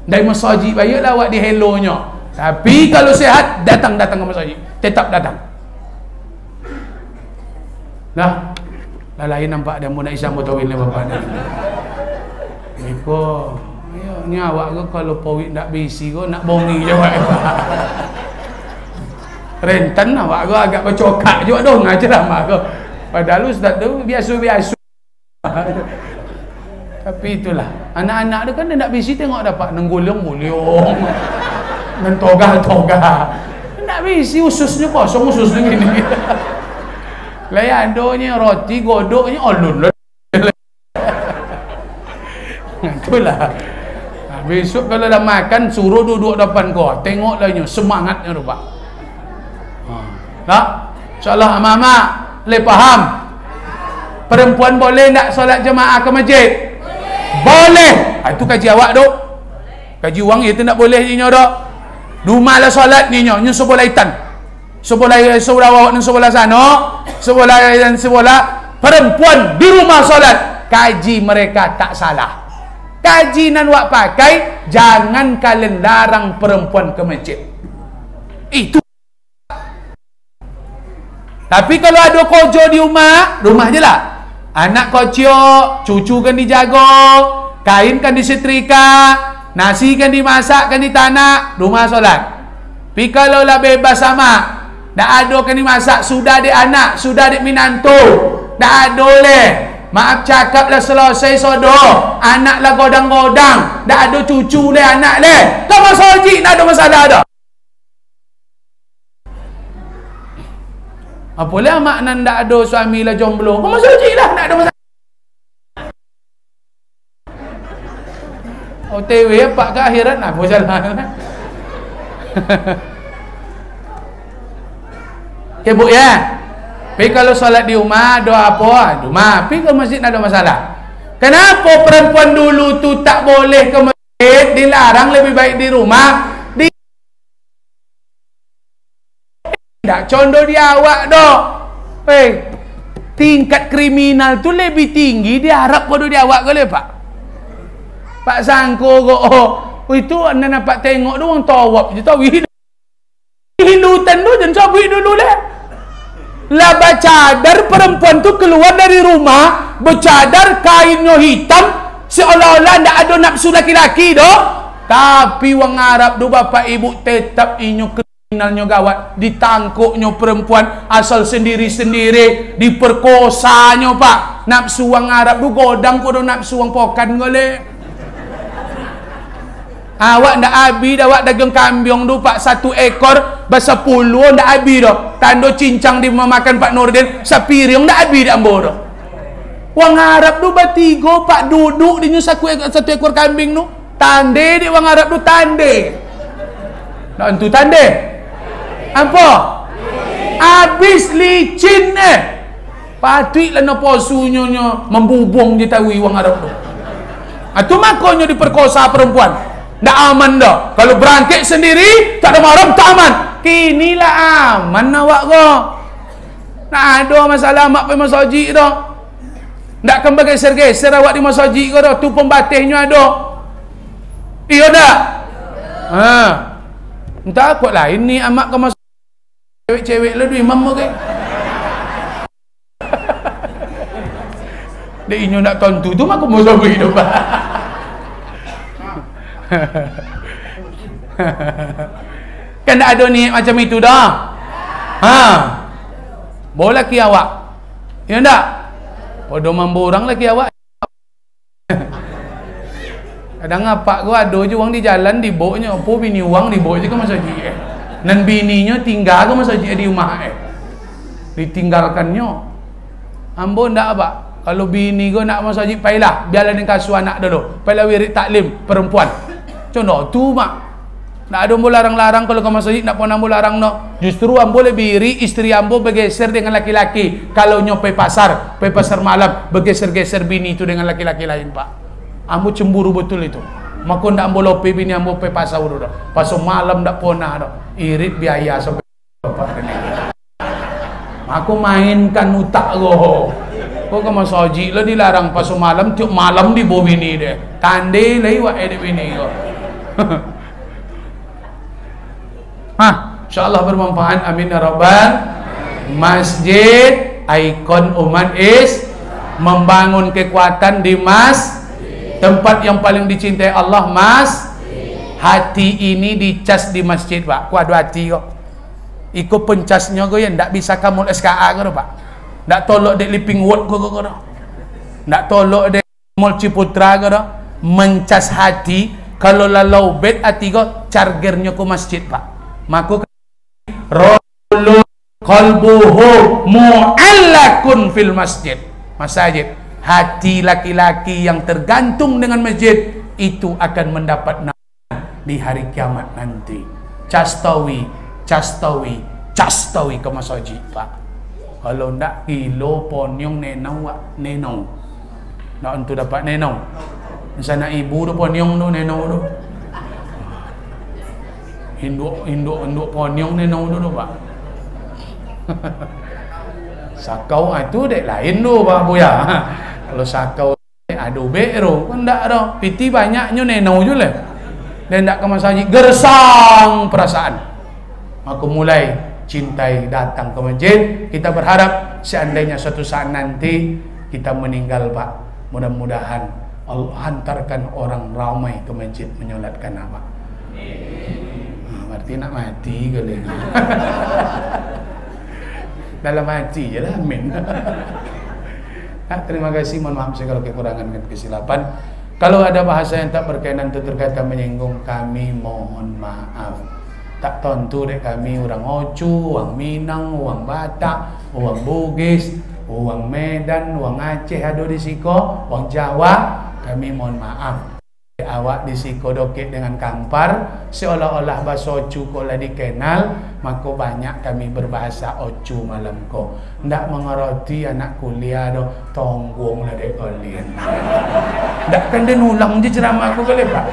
Dari masjid bayarlah wak di hellonya. Tapi kalau sehat datang ke masjid. Tetap datang. Nah, lain nampak dia mau nak isam botol ni bapak dia. Iko, ni awak ke kalau pawit nak bisi ke nak bongi je awak. Rentan awak ke agak bercokak juga dong aja lama ke. Padahal ustaz tu biasa-biasa. Tapi itulah, anak-anak dia kan dia nak bisi tengok dapat nenggulung-gulung. Mentogah-togah. Nak bisi ususnya kosong ususnya gini. Layandonya roti godoknya olun. Itulah. Besok kalau dah makan suruh duduk depan kau, tengok lahnya semangatnya tu Pak. Tak? InsyaAllah mama boleh faham. Perempuan boleh tak solat jemaah ke masjid? Boleh. Itu kaji awak tu. Kaji wang itu tak boleh ni dok. Rumah lah solat ni nyo sebelah itan. Sebelah awak ni sebelah sana, sebelah dan sebelah perempuan di rumah solat. Kaji mereka tak salah. Kajian wak pakai, jangan kalian larang perempuan ke masjid. Itu. Tapi kalau ada kojo di rumah je lah. Anak kocok, cucu kan dijaga, kain kan disetrika, nasi kan dimasak kan ditanak, rumah solat. Tapi kalau lah bebas sama, tak ada kan dimasak, sudah ada anak, sudah ada minantu, tak ada leh. Maaf cakap lah selesai sodoh. Anak lah godang-godang. Dah ada cucu le anak le. Kau masuk haji nak ada masalah dah. Apalah makna ndak ada suami lah jomblo. Kau masuk haji lah nak ada masalah. OTW apa ke akhirat nak apa jalan. Okay, Bu ya. Tapi kalau solat di rumah, doa apa? Di rumah. Tapi ke masjid tak ada masalah. Kenapa perempuan dulu tu tak boleh ke masjid? Dilarang, lebih baik di rumah. Tak condong di awak dok. Tingkat kriminal tu lebih tinggi diharap pada di awak ke Pak? Pak sangko kok. Oh itu anda nampak tengok tu orang tawab je tahu. Hilutan tu jangan sabit dulu lah. Lah bercadar perempuan tu keluar dari rumah bercadar kainnya hitam seolah-olah ndak ada nafsu laki-laki doh. Tapi wang Arab tu bapak ibu tetap inyo kriminalnya gawat, ditangkuknya perempuan asal sendiri-sendiri, diperkosanya Pak. Nafsu wang Arab tu godang kodo nafsu wang pokan gole. Awak ndak abi dah awak dagang kambing tu Pak 1 ekor bahasa puluh ndak abi dah. Tando cincang di memakan Pak Nurdin sapiring ndak abi dak ambo dah. Wang Arab tu batigo Pak duduk di satu ekor kambing tu. Tande di wang Arab tu tande. Nak entu tande. Apa? Habis licin Patutlah na posunya membubung je tahu wang Arab tu. Atu makanya diperkosa perempuan. Tak aman dah. Kalau berangkat sendiri, tak ada mahram, tak aman. Kinilah aman awak kau. Tak ada masalah mak pergi masjid dah. Tak akan bergeser-geser awak di masjid kau dah. Tu pembatihnya ada. Iya tak? Entah kot lain ni amak ke masjid. Cewek-cewek lah tu imam ke? Dia inyo nak tontu tu mak aku mau sabri tu Pak. Kan tak ada niat macam itu dah. Bawa laki awak. Ya tak? Pada mampu orang laki awak. Kadang apa kau ada je orang di jalan diboknya. Apa bini orang dibok je ke masjid nan bininya tinggal ke masjid di rumah ditinggalkannya. Ambo ndak apa? Kalau bini kau nak masjid pailah biarlah dengan kasuh anak dulu. Pailah wirid taklim perempuan. Contoh tu mak. Tak ada ambo larang-larang kalau ke masjid nak pun ambo larang no. Justru ambo lebih iri isteri ambo bergeser dengan laki-laki. Kalau nyopai pasar malam bergeser-geser bini itu dengan laki-laki lain Pak. Ambo cemburu betul itu. Maka ndak ambo lope bini ambo pe pasar dulu dah. Pasar malam ndak pernah dah. Irit biaya sampai bapak ini. Aku mainkan utak go. Kau ke masjid lah dilarang pasar malam tiap malam di bawah bini dia. Tande lagi wak edit bini go. InsyaAllah bermanfaat. Amin ya rabbal. Masjid ikon umat is membangun kekuatan di tempat yang paling dicintai Allah hati ini dicas di masjid Pak. Ku ada hati kok. Ikut pencasnya kau yang tak bisa kamu SKA kau Pak. Tak tolok dek Living World kau tak tolok dek Mall Ciputra kau mencas hati. Kalau lalau bed hati kau chargernya ku masjid Pak. Maka rajulun qalbuhu mu'allakun fil masjid. Hati laki-laki yang tergantung dengan masjid itu akan mendapat nama di hari kiamat nanti. Castawi ke masjid Pak. Kalau ndak kilo ponyong nenong. Nak untuk dapat nenong. Misalnya ibu tu ponyong tu nenong tu. Induk ponyong nenong tu Pak. Sakau itu dek lain tu Pak Buya. Kalau sakau aduh bero kan ndak dah. Piti banyaknya nenong je lah. Dan ndak ke masjid gersang perasaan. Aku mulai cintai datang ke masjid. Kita berharap seandainya suatu saat nanti kita meninggal Pak, mudah-mudahan Allah hantarkan orang ramai ke masjid menyolatkan nama. Berarti nak mati kali. Dalam hati je lah, amin. Terima kasih, mohon maaf segala kekurangan dan kesilapan. Kalau ada bahasa yang tak berkenan atau terkait menyinggung, kami mohon maaf. Tak tentu dek kami orang Ocu, orang Minang, orang Batak, orang Bugis, orang Medan, orang Aceh ada di siko, orang Jawa, kami mohon maaf. Awak di siko dokek dengan kampar, seolah-olah bahasa Ocu ko lah dikenal, maka banyak kami berbahasa Ocu malam ko. Ndak mengerti anak kuliah do, tonggung lah dek kalian. Ndak kan dia nulang je ceramah aku kali pak.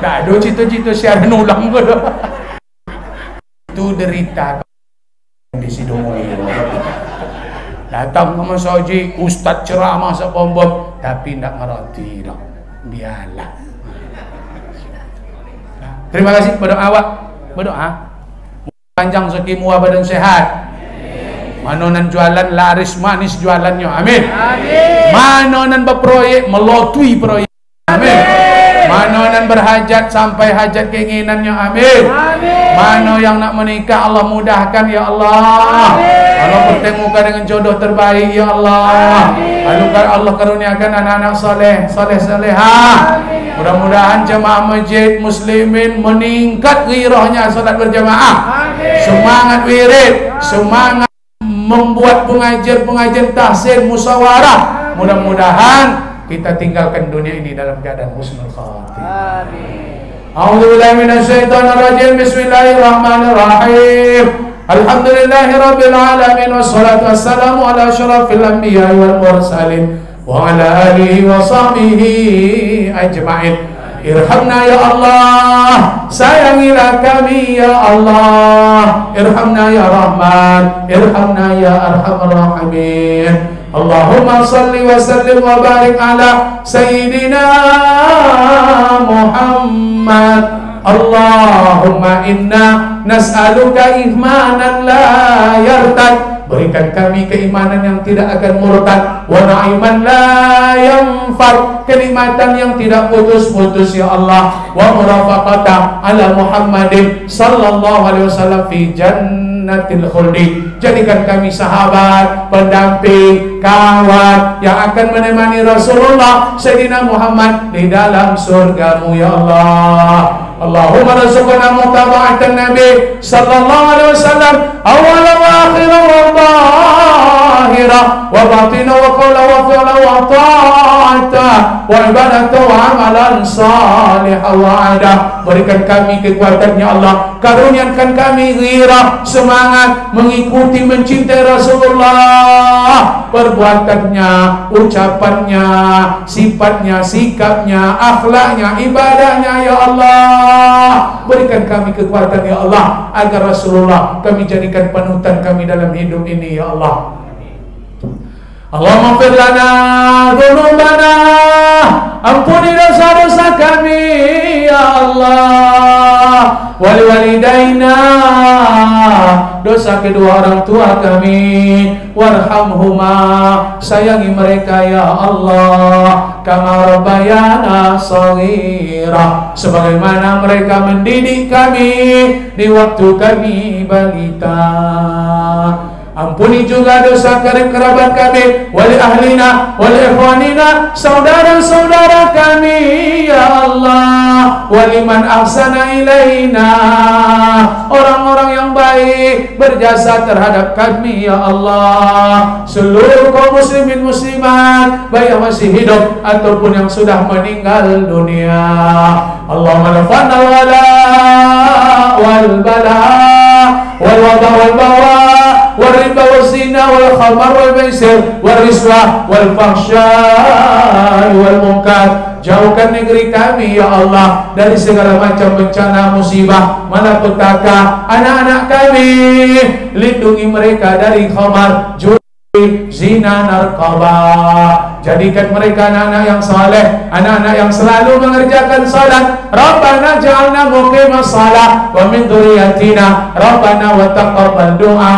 Ndak ada cita-cita siaran nulang ko do. Itu derita di Sidomulyo. Datang ke masjid, ustaz ceramah sepom-pom, tapi ndak ngerti dah. Biarlah. Terima kasih, berdoa awak. Berdoa. Panjang rezeki, muah badan sehat. Manonan jualan laris manis jualannya. Amin. Amin. Manonan berproyek melotui proyek. Amin. Manonan berhajat sampai hajat keinginannya. Amin. Amin. Mano yang nak menikah Allah mudahkan ya Allah. Amin. Allah pertemukan dengan jodoh terbaik ya Allah. Amin. Allah karuniakan anak-anak soleh-solehah. Mudah-mudahan jemaah masjid muslimin meningkat ghirahnya salat berjamaah. Amin. Semangat wirid, semangat membuat pengajian-pengajian tahsin musyawarah. Mudah-mudahan kita tinggalkan dunia ini dalam keadaan husnul khatimah. Amin. A'udzubillahi minasyaitonir rajim. Bismillahirrahmanirrahim. Alhamdulillahirabbil alamin wassalatu wassalamu ala asyrafil anbiya'i wal mursalin wa ala alihi wa sahbihi ajma'in. Irhamna ya Allah, sayangilah kami ya Allah. Irhamna ya Rahman, irhamna ya Arhamar Rahimin. Allahumma salli wa sallim wa barik ala Sayyidina Muhammad. Allahumma inna nas'aluka imanan la yartad. Berikan kami keimanan yang tidak akan murtad, wa na'iman la yanfad, kenikmatan yang tidak putus-putus ya Allah, wa murafaqata ala Muhammadin sallallahu alaihi wasallam fi jannatil khuldi. Jadikan kami sahabat, pendamping, kawan yang akan menemani Rasulullah Sayyidina Muhammad di dalam surgamu ya Allah. Allahumma razuqna mutaba'atan Nabi sallallahu alaihi wasallam awwala wa akhira wa zahira wa batina wa qawla wa fi'la wa ta'ata wa ibadata wa amalan salih wa ada. Berikan kami kekuatan ya Allah, karuniakan kami ghirah, semangat mengikuti mencintai Rasulullah, perbuatannya, ucapannya, sifatnya, sikapnya, akhlaknya, ibadahnya ya Allah. Berikan kami kekuatan ya Allah, agar Rasulullah kami jadikan panutan kami dalam hidup ini ya Allah. Allahumma ighfir lana dzunubana, ampuni dosa-dosa kami ya Allah. Wali walidaina, dosa kedua orang tua kami. Warhamhuma, sayangi mereka ya Allah. Kama rabbayana shaghira, sebagaimana mereka mendidik kami di waktu kami balita. Ampuni juga dosa kerabat kami, wali ahlina, wali ikhwanina, saudara-saudara kami ya Allah. Wali man ahsana ilaina, orang-orang yang baik berjasa terhadap kami ya Allah. Seluruh kaum muslimin muslimat, baik yang masih hidup ataupun yang sudah meninggal dunia. Allahumma lafana wala wal bala wal wada wal bawa والربا والزنا والخمر والميسر والرشوة والفحشاء والمنكر. Jauhkan negeri kami ya Allah dari segala macam bencana musibah malapetaka. Anak-anak kami lindungi mereka dari khamar, judi, zina, narkoba. Jadikan mereka anak-anak yang saleh, anak-anak yang selalu mengerjakan salat. Rabbana ja'alna muqimas shalah wa min dzurriyyatina Rabbana wa taqabbal du'a.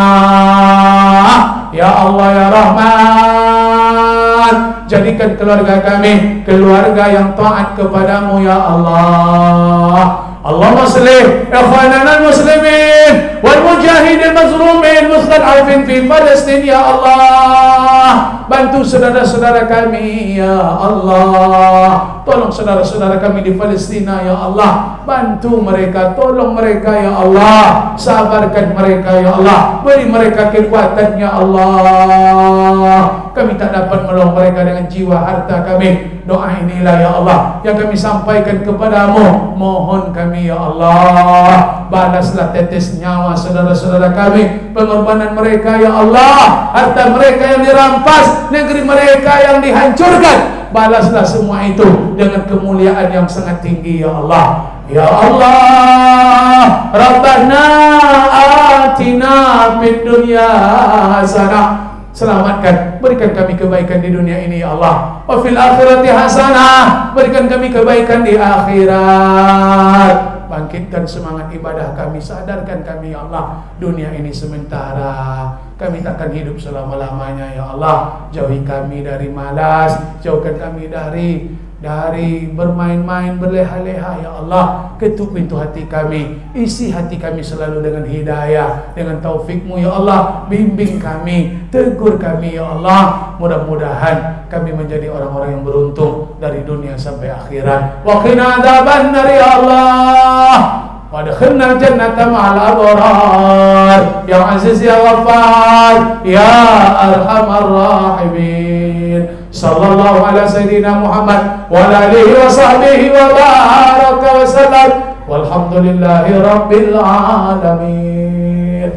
Ya Allah ya Rahman, jadikan keluarga kami keluarga yang taat kepadamu ya Allah. Allahumma salli ikhwanana al-muslimin wal mujahidin mazlumin mustad'afin fi Palestin ya Allah. bantu saudara-saudara kami ya Allah, tolong saudara-saudara kami di Palestina ya Allah, bantu mereka, tolong mereka ya Allah, sabarkan mereka ya Allah, beri mereka kekuatan ya Allah. Kami tak dapat menolong mereka dengan jiwa harta kami. Doa inilah ya Allah yang kami sampaikan kepadamu. Mohon kami ya Allah, balaslah tetes nyawa saudara-saudara kami, pengorbanan mereka ya Allah, harta mereka yang dirampas, negeri mereka yang dihancurkan. Balaslah semua itu dengan kemuliaan yang sangat tinggi ya Allah. Ya Allah, Rabbana atina fid dunya hasanah, selamatkan, berikan kami kebaikan di dunia ini ya Allah. Wa fil akhirati hasanah, berikan kami kebaikan di akhirat. Bangkitkan semangat ibadah kami, sadarkan kami ya Allah, dunia ini sementara, kami takkan hidup selama-lamanya ya Allah. Jauhi kami dari malas, jauhkan kami dari bermain-main, berleha-leha ya Allah. Ketuk pintu hati kami, isi hati kami selalu dengan hidayah, dengan taufik-Mu ya Allah. Bimbing kami, tegur kami ya Allah. Mudah-mudahan kami menjadi orang-orang yang beruntung dari dunia sampai akhirat. Wa qina adzabannar ya Allah, wa adkhilna jannata ma'al abrar ya aziz ya ghaffar ya arhamar rahimin. Sallallahu ala sayyidina Muhammad wa ala alihi wa sahbihi wa baraka wa sallam, walhamdulillahi rabbil alamin.